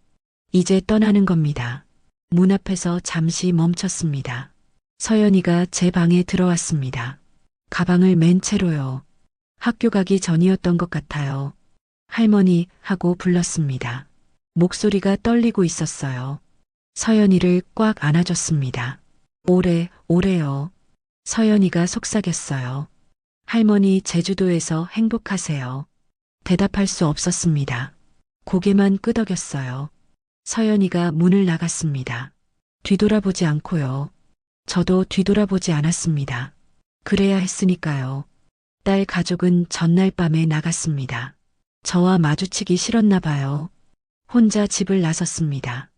이제 떠나는 겁니다. 문 앞에서 잠시 멈췄습니다. 서연이가 제 방에 들어왔습니다. 가방을 맨 채로요. 학교 가기 전이었던 것 같아요. 할머니 하고 불렀습니다. 목소리가 떨리고 있었어요. 서연이를 꽉 안아줬습니다. 오래요. 서연이가 속삭였어요. 할머니 제주도에서 행복하세요. 대답할 수 없었습니다. 고개만 끄덕였어요. 서연이가 문을 나갔습니다. 뒤돌아보지 않고요. 저도 뒤돌아보지 않았습니다. 그래야 했으니까요. 딸 가족은 전날 밤에 나갔습니다. 저와 마주치기 싫었나 봐요. 혼자 집을 나섰습니다.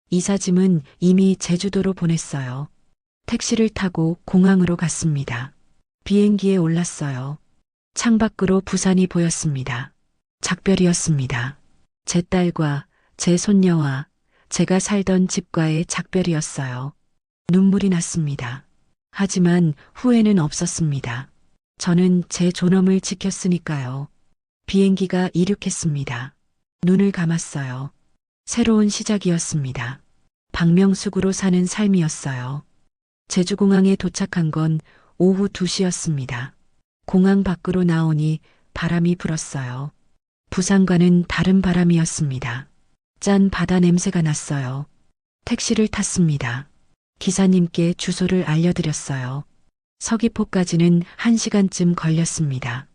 이삿짐은 이미 제주도로 보냈어요. 택시를 타고 공항으로 갔습니다. 비행기에 올랐어요. 창밖으로 부산이 보였습니다. 작별이었습니다. 제 딸과 제 손녀와 제가 살던 집과의 작별이었어요. 눈물이 났습니다. 하지만 후회는 없었습니다. 저는 제 존엄을 지켰으니까요. 비행기가 이륙했습니다. 눈을 감았어요. 새로운 시작이었습니다. 박명숙으로 사는 삶이었어요. 제주공항에 도착한 건 오후 2시였습니다. 공항 밖으로 나오니 바람이 불었어요. 부산과는 다른 바람이었습니다. 짠 바다 냄새가 났어요. 택시를 탔습니다. 기사님께 주소를 알려드렸어요. 서귀포까지는 1시간쯤 걸렸습니다.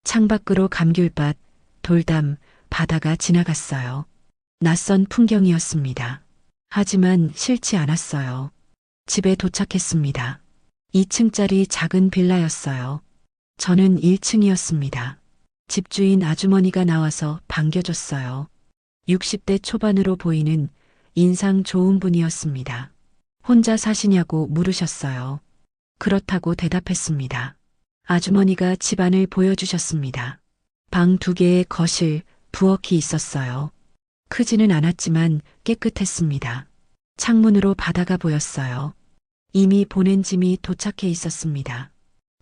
창밖으로 감귤밭, 돌담, 바다가 지나갔어요. 낯선 풍경이었습니다. 하지만 싫지 않았어요. 집에 도착했습니다. 2층짜리 작은 빌라였어요. 저는 1층이었습니다. 집주인 아주머니가 나와서 반겨줬어요. 60대 초반으로 보이는 인상 좋은 분이었습니다. 혼자 사시냐고 물으셨어요. 그렇다고 대답했습니다. 아주머니가 집안을 보여주셨습니다. 방 2개의 거실, 부엌이 있었어요. 크지는 않았지만 깨끗했습니다. 창문으로 바다가 보였어요. 이미 보낸 짐이 도착해 있었습니다.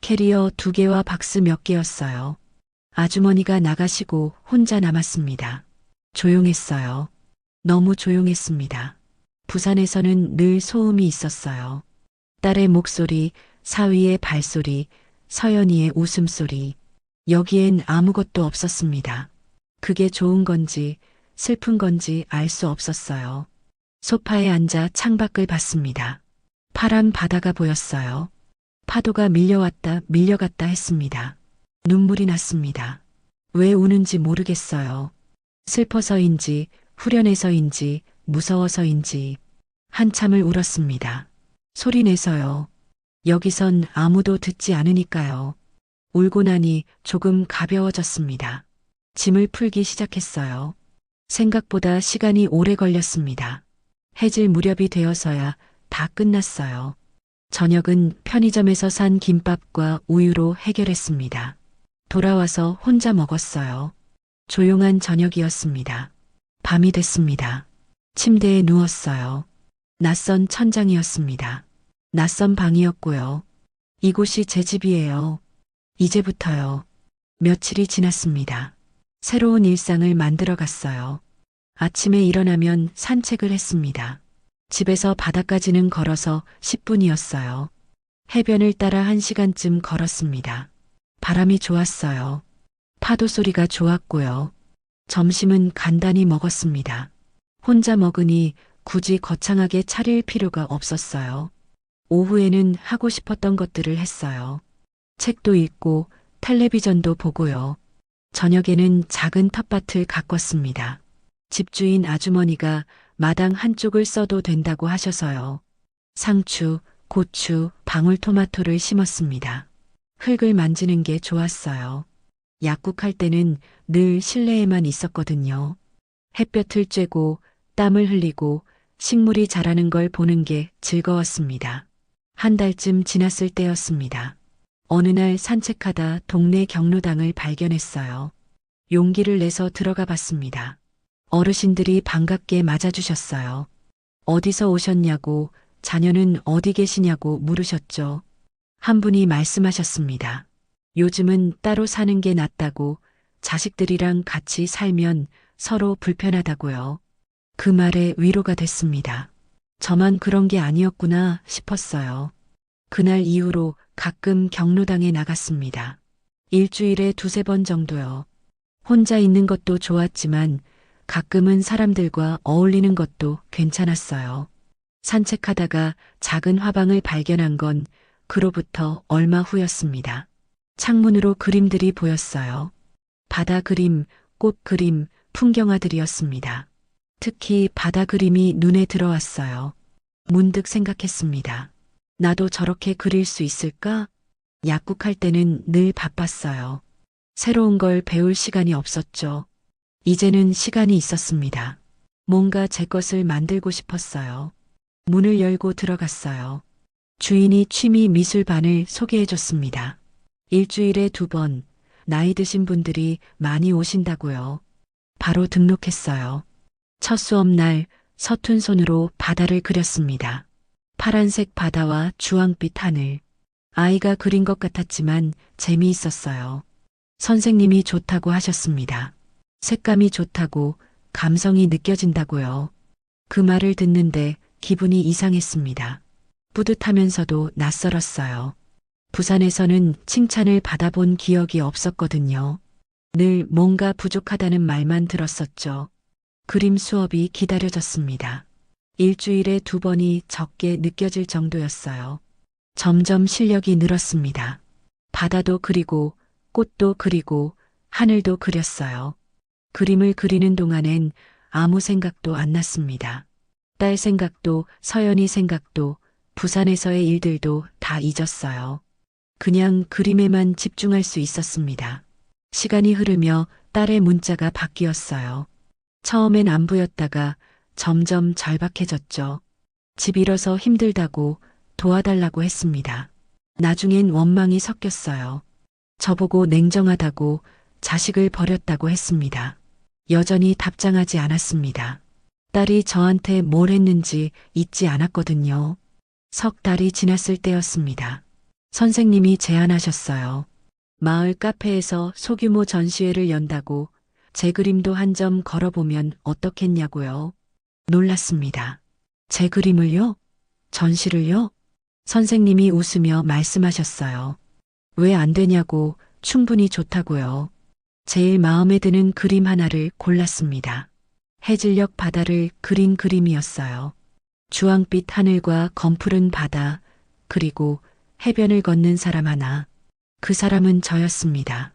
캐리어 2개와 박스 몇 개였어요. 아주머니가 나가시고 혼자 남았습니다. 조용했어요. 너무 조용했습니다. 부산에서는 늘 소음이 있었어요. 딸의 목소리, 사위의 발소리, 서연이의 웃음소리. 여기엔 아무것도 없었습니다. 그게 좋은 건지 슬픈 건지 알 수 없었어요. 소파에 앉아 창밖을 봤습니다. 파란 바다가 보였어요. 파도가 밀려왔다 밀려갔다 했습니다. 눈물이 났습니다. 왜 우는지 모르겠어요. 슬퍼서인지 후련해서인지 무서워서인지 한참을 울었습니다. 소리내서요. 여기선 아무도 듣지 않으니까요. 울고 나니 조금 가벼워졌습니다. 짐을 풀기 시작했어요. 생각보다 시간이 오래 걸렸습니다. 해질 무렵이 되어서야 다 끝났어요. 저녁은 편의점에서 산 김밥과 우유로 해결했습니다. 돌아와서 혼자 먹었어요. 조용한 저녁이었습니다. 밤이 됐습니다. 침대에 누웠어요. 낯선 천장이었습니다. 낯선 방이었고요. 이곳이 제 집이에요. 이제부터요. 며칠이 지났습니다. 새로운 일상을 만들어 갔어요. 아침에 일어나면 산책을 했습니다. 집에서 바다까지는 걸어서 10분이었어요. 해변을 따라 1시간쯤 걸었습니다. 바람이 좋았어요. 파도 소리가 좋았고요. 점심은 간단히 먹었습니다. 혼자 먹으니 굳이 거창하게 차릴 필요가 없었어요. 오후에는 하고 싶었던 것들을 했어요. 책도 읽고 텔레비전도 보고요. 저녁에는 작은 텃밭을 가꿨습니다. 집주인 아주머니가 마당 한쪽을 써도 된다고 하셔서요. 상추, 고추, 방울토마토를 심었습니다. 흙을 만지는 게 좋았어요. 약국할 때는 늘 실내에만 있었거든요. 햇볕을 쬐고 땀을 흘리고 식물이 자라는 걸 보는 게 즐거웠습니다. 한 달쯤 지났을 때였습니다. 어느 날 산책하다 동네 경로당을 발견했어요. 용기를 내서 들어가 봤습니다. 어르신들이 반갑게 맞아주셨어요. 어디서 오셨냐고, 자녀는 어디 계시냐고 물으셨죠. 한 분이 말씀하셨습니다. 요즘은 따로 사는 게 낫다고, 자식들이랑 같이 살면 서로 불편하다고요. 그 말에 위로가 됐습니다. 저만 그런 게 아니었구나 싶었어요. 그날 이후로 가끔 경로당에 나갔습니다. 일주일에 두세 번 정도요. 혼자 있는 것도 좋았지만 가끔은 사람들과 어울리는 것도 괜찮았어요. 산책하다가 작은 화방을 발견한 건 그로부터 얼마 후였습니다. 창문으로 그림들이 보였어요. 바다 그림, 꽃 그림, 풍경화들이었습니다. 특히 바다 그림이 눈에 들어왔어요. 문득 생각했습니다. 나도 저렇게 그릴 수 있을까? 약국할 때는 늘 바빴어요. 새로운 걸 배울 시간이 없었죠. 이제는 시간이 있었습니다. 뭔가 제 것을 만들고 싶었어요. 문을 열고 들어갔어요. 주인이 취미 미술반을 소개해 줬습니다. 일주일에 2번, 나이 드신 분들이 많이 오신다고요. 바로 등록했어요. 첫 수업날 서툰 손으로 바다를 그렸습니다. 파란색 바다와 주황빛 하늘. 아이가 그린 것 같았지만 재미있었어요. 선생님이 좋다고 하셨습니다. 색감이 좋다고, 감성이 느껴진다고요. 그 말을 듣는데 기분이 이상했습니다. 뿌듯하면서도 낯설었어요. 부산에서는 칭찬을 받아본 기억이 없었거든요. 늘 뭔가 부족하다는 말만 들었었죠. 그림 수업이 기다려졌습니다. 일주일에 2번이 적게 느껴질 정도였어요. 점점 실력이 늘었습니다. 바다도 그리고 꽃도 그리고 하늘도 그렸어요. 그림을 그리는 동안엔 아무 생각도 안 났습니다. 딸 생각도 서연이 생각도 부산에서의 일들도 다 잊었어요. 그냥 그림에만 집중할 수 있었습니다. 시간이 흐르며 딸의 문자가 바뀌었어요. 처음엔 안 보였다가 점점 절박해졌죠. 집 잃어서 힘들다고 도와달라고 했습니다. 나중엔 원망이 섞였어요. 저보고 냉정하다고 자식을 버렸다고 했습니다. 여전히 답장하지 않았습니다. 딸이 저한테 뭘 했는지 잊지 않았거든요. 석 달이 지났을 때였습니다. 선생님이 제안하셨어요. 마을 카페에서 소규모 전시회를 연다고 제 그림도 한 점 걸어보면 어떻겠냐고요. 놀랐습니다. 제 그림을요? 전시를요? 선생님이 웃으며 말씀하셨어요. 왜 안 되냐고, 충분히 좋다고요. 제일 마음에 드는 그림 하나를 골랐습니다. 해질녘 바다를 그린 그림이었어요. 주황빛 하늘과 검푸른 바다, 그리고 해변을 걷는 사람 하나. 그 사람은 저였습니다.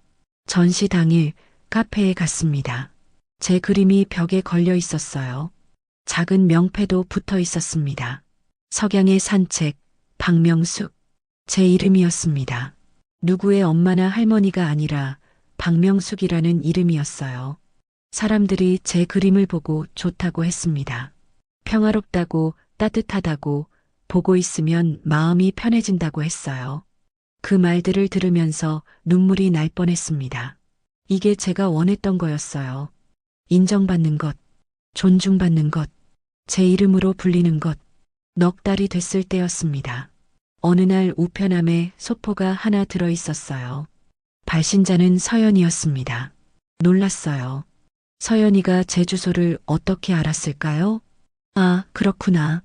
전시 당일 카페에 갔습니다. 제 그림이 벽에 걸려 있었어요. 작은 명패도 붙어 있었습니다. 석양의 산책, 박명숙. 제 이름이었습니다. 누구의 엄마나 할머니가 아니라 박명숙이라는 이름이었어요. 사람들이 제 그림을 보고 좋다고 했습니다. 평화롭다고, 따뜻하다고, 보고 있으면 마음이 편해진다고 했어요. 그 말들을 들으면서 눈물이 날 뻔했습니다. 이게 제가 원했던 거였어요. 인정받는 것, 존중받는 것, 제 이름으로 불리는 것. 넉 달이 됐을 때였습니다. 어느 날 우편함에 소포가 하나 들어 있었어요. 발신자는 서연이었습니다. 놀랐어요. 서연이가 제 주소를 어떻게 알았을까요? 아, 그렇구나.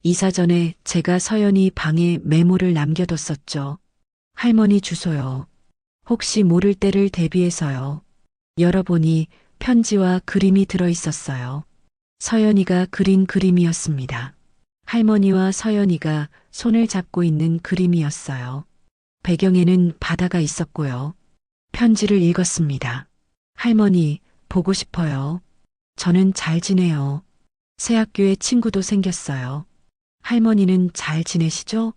이사 전에 제가 서연이 방에 메모를 남겨뒀었죠. 할머니 주소요. 혹시 모를 때를 대비해서요. 열어보니 편지와 그림이 들어 있었어요. 서연이가 그린 그림이었습니다. 할머니와 서연이가 손을 잡고 있는 그림이었어요. 배경에는 바다가 있었고요. 편지를 읽었습니다. 할머니, 보고 싶어요. 저는 잘 지내요. 새 학교에 친구도 생겼어요. 할머니는 잘 지내시죠?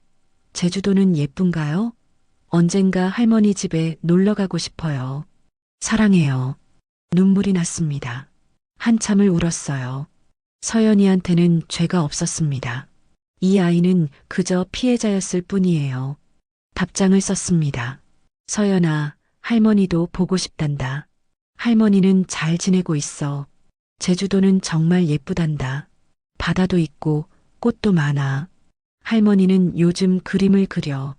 제주도는 예쁜가요? 언젠가 할머니 집에 놀러 가고 싶어요. 사랑해요. 눈물이 났습니다. 한참을 울었어요. 서연이한테는 죄가 없었습니다. 이 아이는 그저 피해자였을 뿐이에요. 답장을 썼습니다. 서연아, 할머니도 보고 싶단다. 할머니는 잘 지내고 있어. 제주도는 정말 예쁘단다. 바다도 있고 꽃도 많아. 할머니는 요즘 그림을 그려.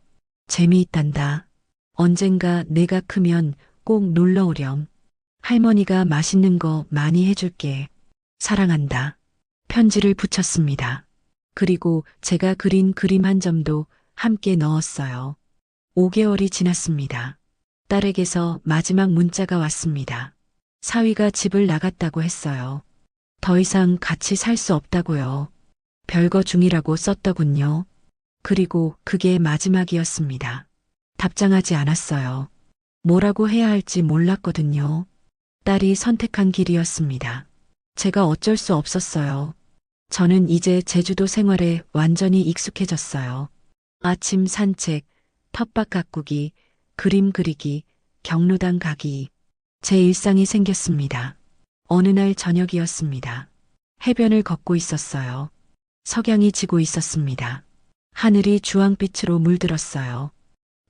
재미있단다. 언젠가 내가 크면 꼭 놀러 오렴. 할머니가 맛있는 거 많이 해줄게. 사랑한다. 편지를 붙였습니다. 그리고 제가 그린 그림 한 점도 함께 넣었어요. 5개월이 지났습니다. 딸에게서 마지막 문자가 왔습니다. 사위가 집을 나갔다고 했어요. 더 이상 같이 살 수 없다고요. 별거 중이라고 썼더군요. 그리고 그게 마지막이었습니다. 답장하지 않았어요. 뭐라고 해야 할지 몰랐거든요. 딸이 선택한 길이었습니다. 제가 어쩔 수 없었어요. 저는 이제 제주도 생활에 완전히 익숙해졌어요. 아침 산책, 텃밭 가꾸기, 그림 그리기, 경로당 가기. 제 일상이 생겼습니다. 어느 날 저녁이었습니다. 해변을 걷고 있었어요. 석양이 지고 있었습니다. 하늘이 주황빛으로 물들었어요.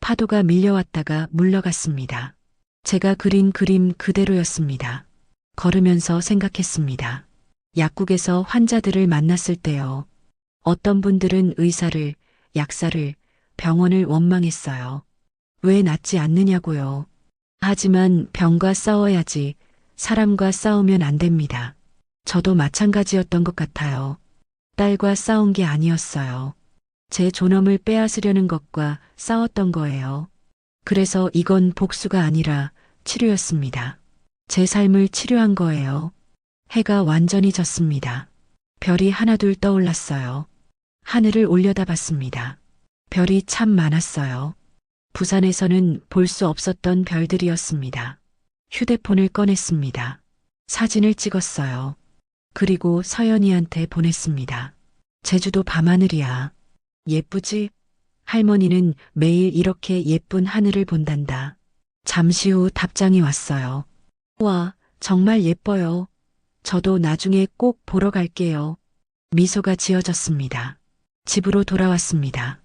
파도가 밀려왔다가 물러갔습니다. 제가 그린 그림 그대로였습니다. 걸으면서 생각했습니다. 약국에서 환자들을 만났을 때요. 어떤 분들은 의사를, 약사를, 병원을 원망했어요. 왜 낫지 않느냐고요. 하지만 병과 싸워야지 사람과 싸우면 안 됩니다. 저도 마찬가지였던 것 같아요. 딸과 싸운 게 아니었어요. 제 존엄을 빼앗으려는 것과 싸웠던 거예요. 그래서 이건 복수가 아니라 치료였습니다. 제 삶을 치료한 거예요. 해가 완전히 졌습니다. 별이 하나둘 떠올랐어요. 하늘을 올려다봤습니다. 별이 참 많았어요. 부산에서는 볼 수 없었던 별들이었습니다. 휴대폰을 꺼냈습니다. 사진을 찍었어요. 그리고 서연이한테 보냈습니다. 제주도 밤하늘이야. 예쁘지? 할머니는 매일 이렇게 예쁜 하늘을 본단다. 잠시 후 답장이 왔어요. 와, 정말 예뻐요. 저도 나중에 꼭 보러 갈게요. 미소가 지어졌습니다. 집으로 돌아왔습니다.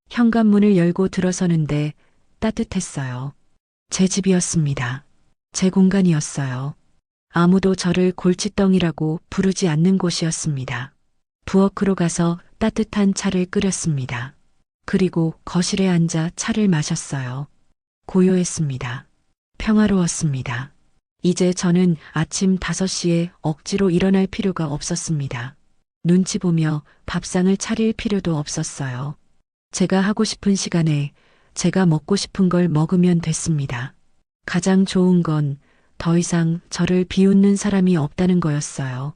현관문을 열고 들어서는데 따뜻했어요. 제 집이었습니다. 제 공간이었어요. 아무도 저를 골칫덩이라고 부르지 않는 곳이었습니다. 부엌으로 가서 따뜻한 차를 끓였습니다. 그리고 거실에 앉아 차를 마셨어요. 고요했습니다. 평화로웠습니다. 이제 저는 아침 5시에 억지로 일어날 필요가 없었습니다. 눈치 보며 밥상을 차릴 필요도 없었어요. 제가 하고 싶은 시간에 제가 먹고 싶은 걸 먹으면 됐습니다. 가장 좋은 건 더 이상 저를 비웃는 사람이 없다는 거였어요.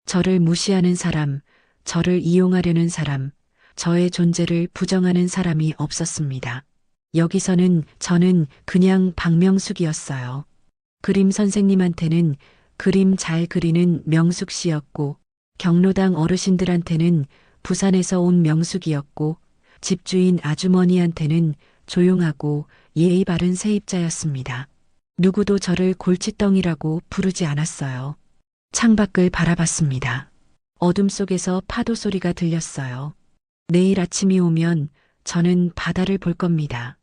저를 무시하는 사람, 저를 이용하려는 사람, 저의 존재를 부정하는 사람이 없었습니다. 여기서는 저는 그냥 박명숙이었어요. 그림 선생님한테는 그림 잘 그리는 명숙 씨였고, 경로당 어르신들한테는 부산에서 온 명숙이었고, 집주인 아주머니한테는 조용하고 예의 바른 세입자였습니다. 누구도 저를 골칫덩이라고 부르지 않았어요. 창밖을 바라봤습니다. 어둠 속에서 파도 소리가 들렸어요. 내일 아침이 오면 저는 바다를 볼 겁니다.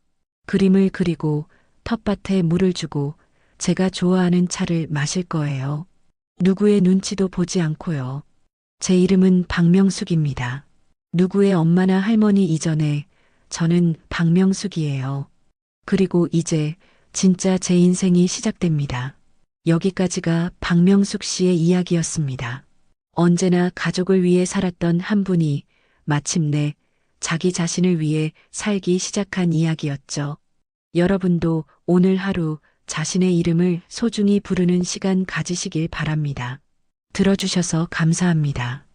그림을 그리고 텃밭에 물을 주고 제가 좋아하는 차를 마실 거예요. 누구의 눈치도 보지 않고요. 제 이름은 박명숙입니다. 누구의 엄마나 할머니 이전에 저는 박명숙이에요. 그리고 이제 진짜 제 인생이 시작됩니다. 여기까지가 박명숙 씨의 이야기였습니다. 언제나 가족을 위해 살았던 한 분이 마침내 자기 자신을 위해 살기 시작한 이야기였죠. 여러분도 오늘 하루 자신의 이름을 소중히 부르는 시간 가지시길 바랍니다. 들어주셔서 감사합니다.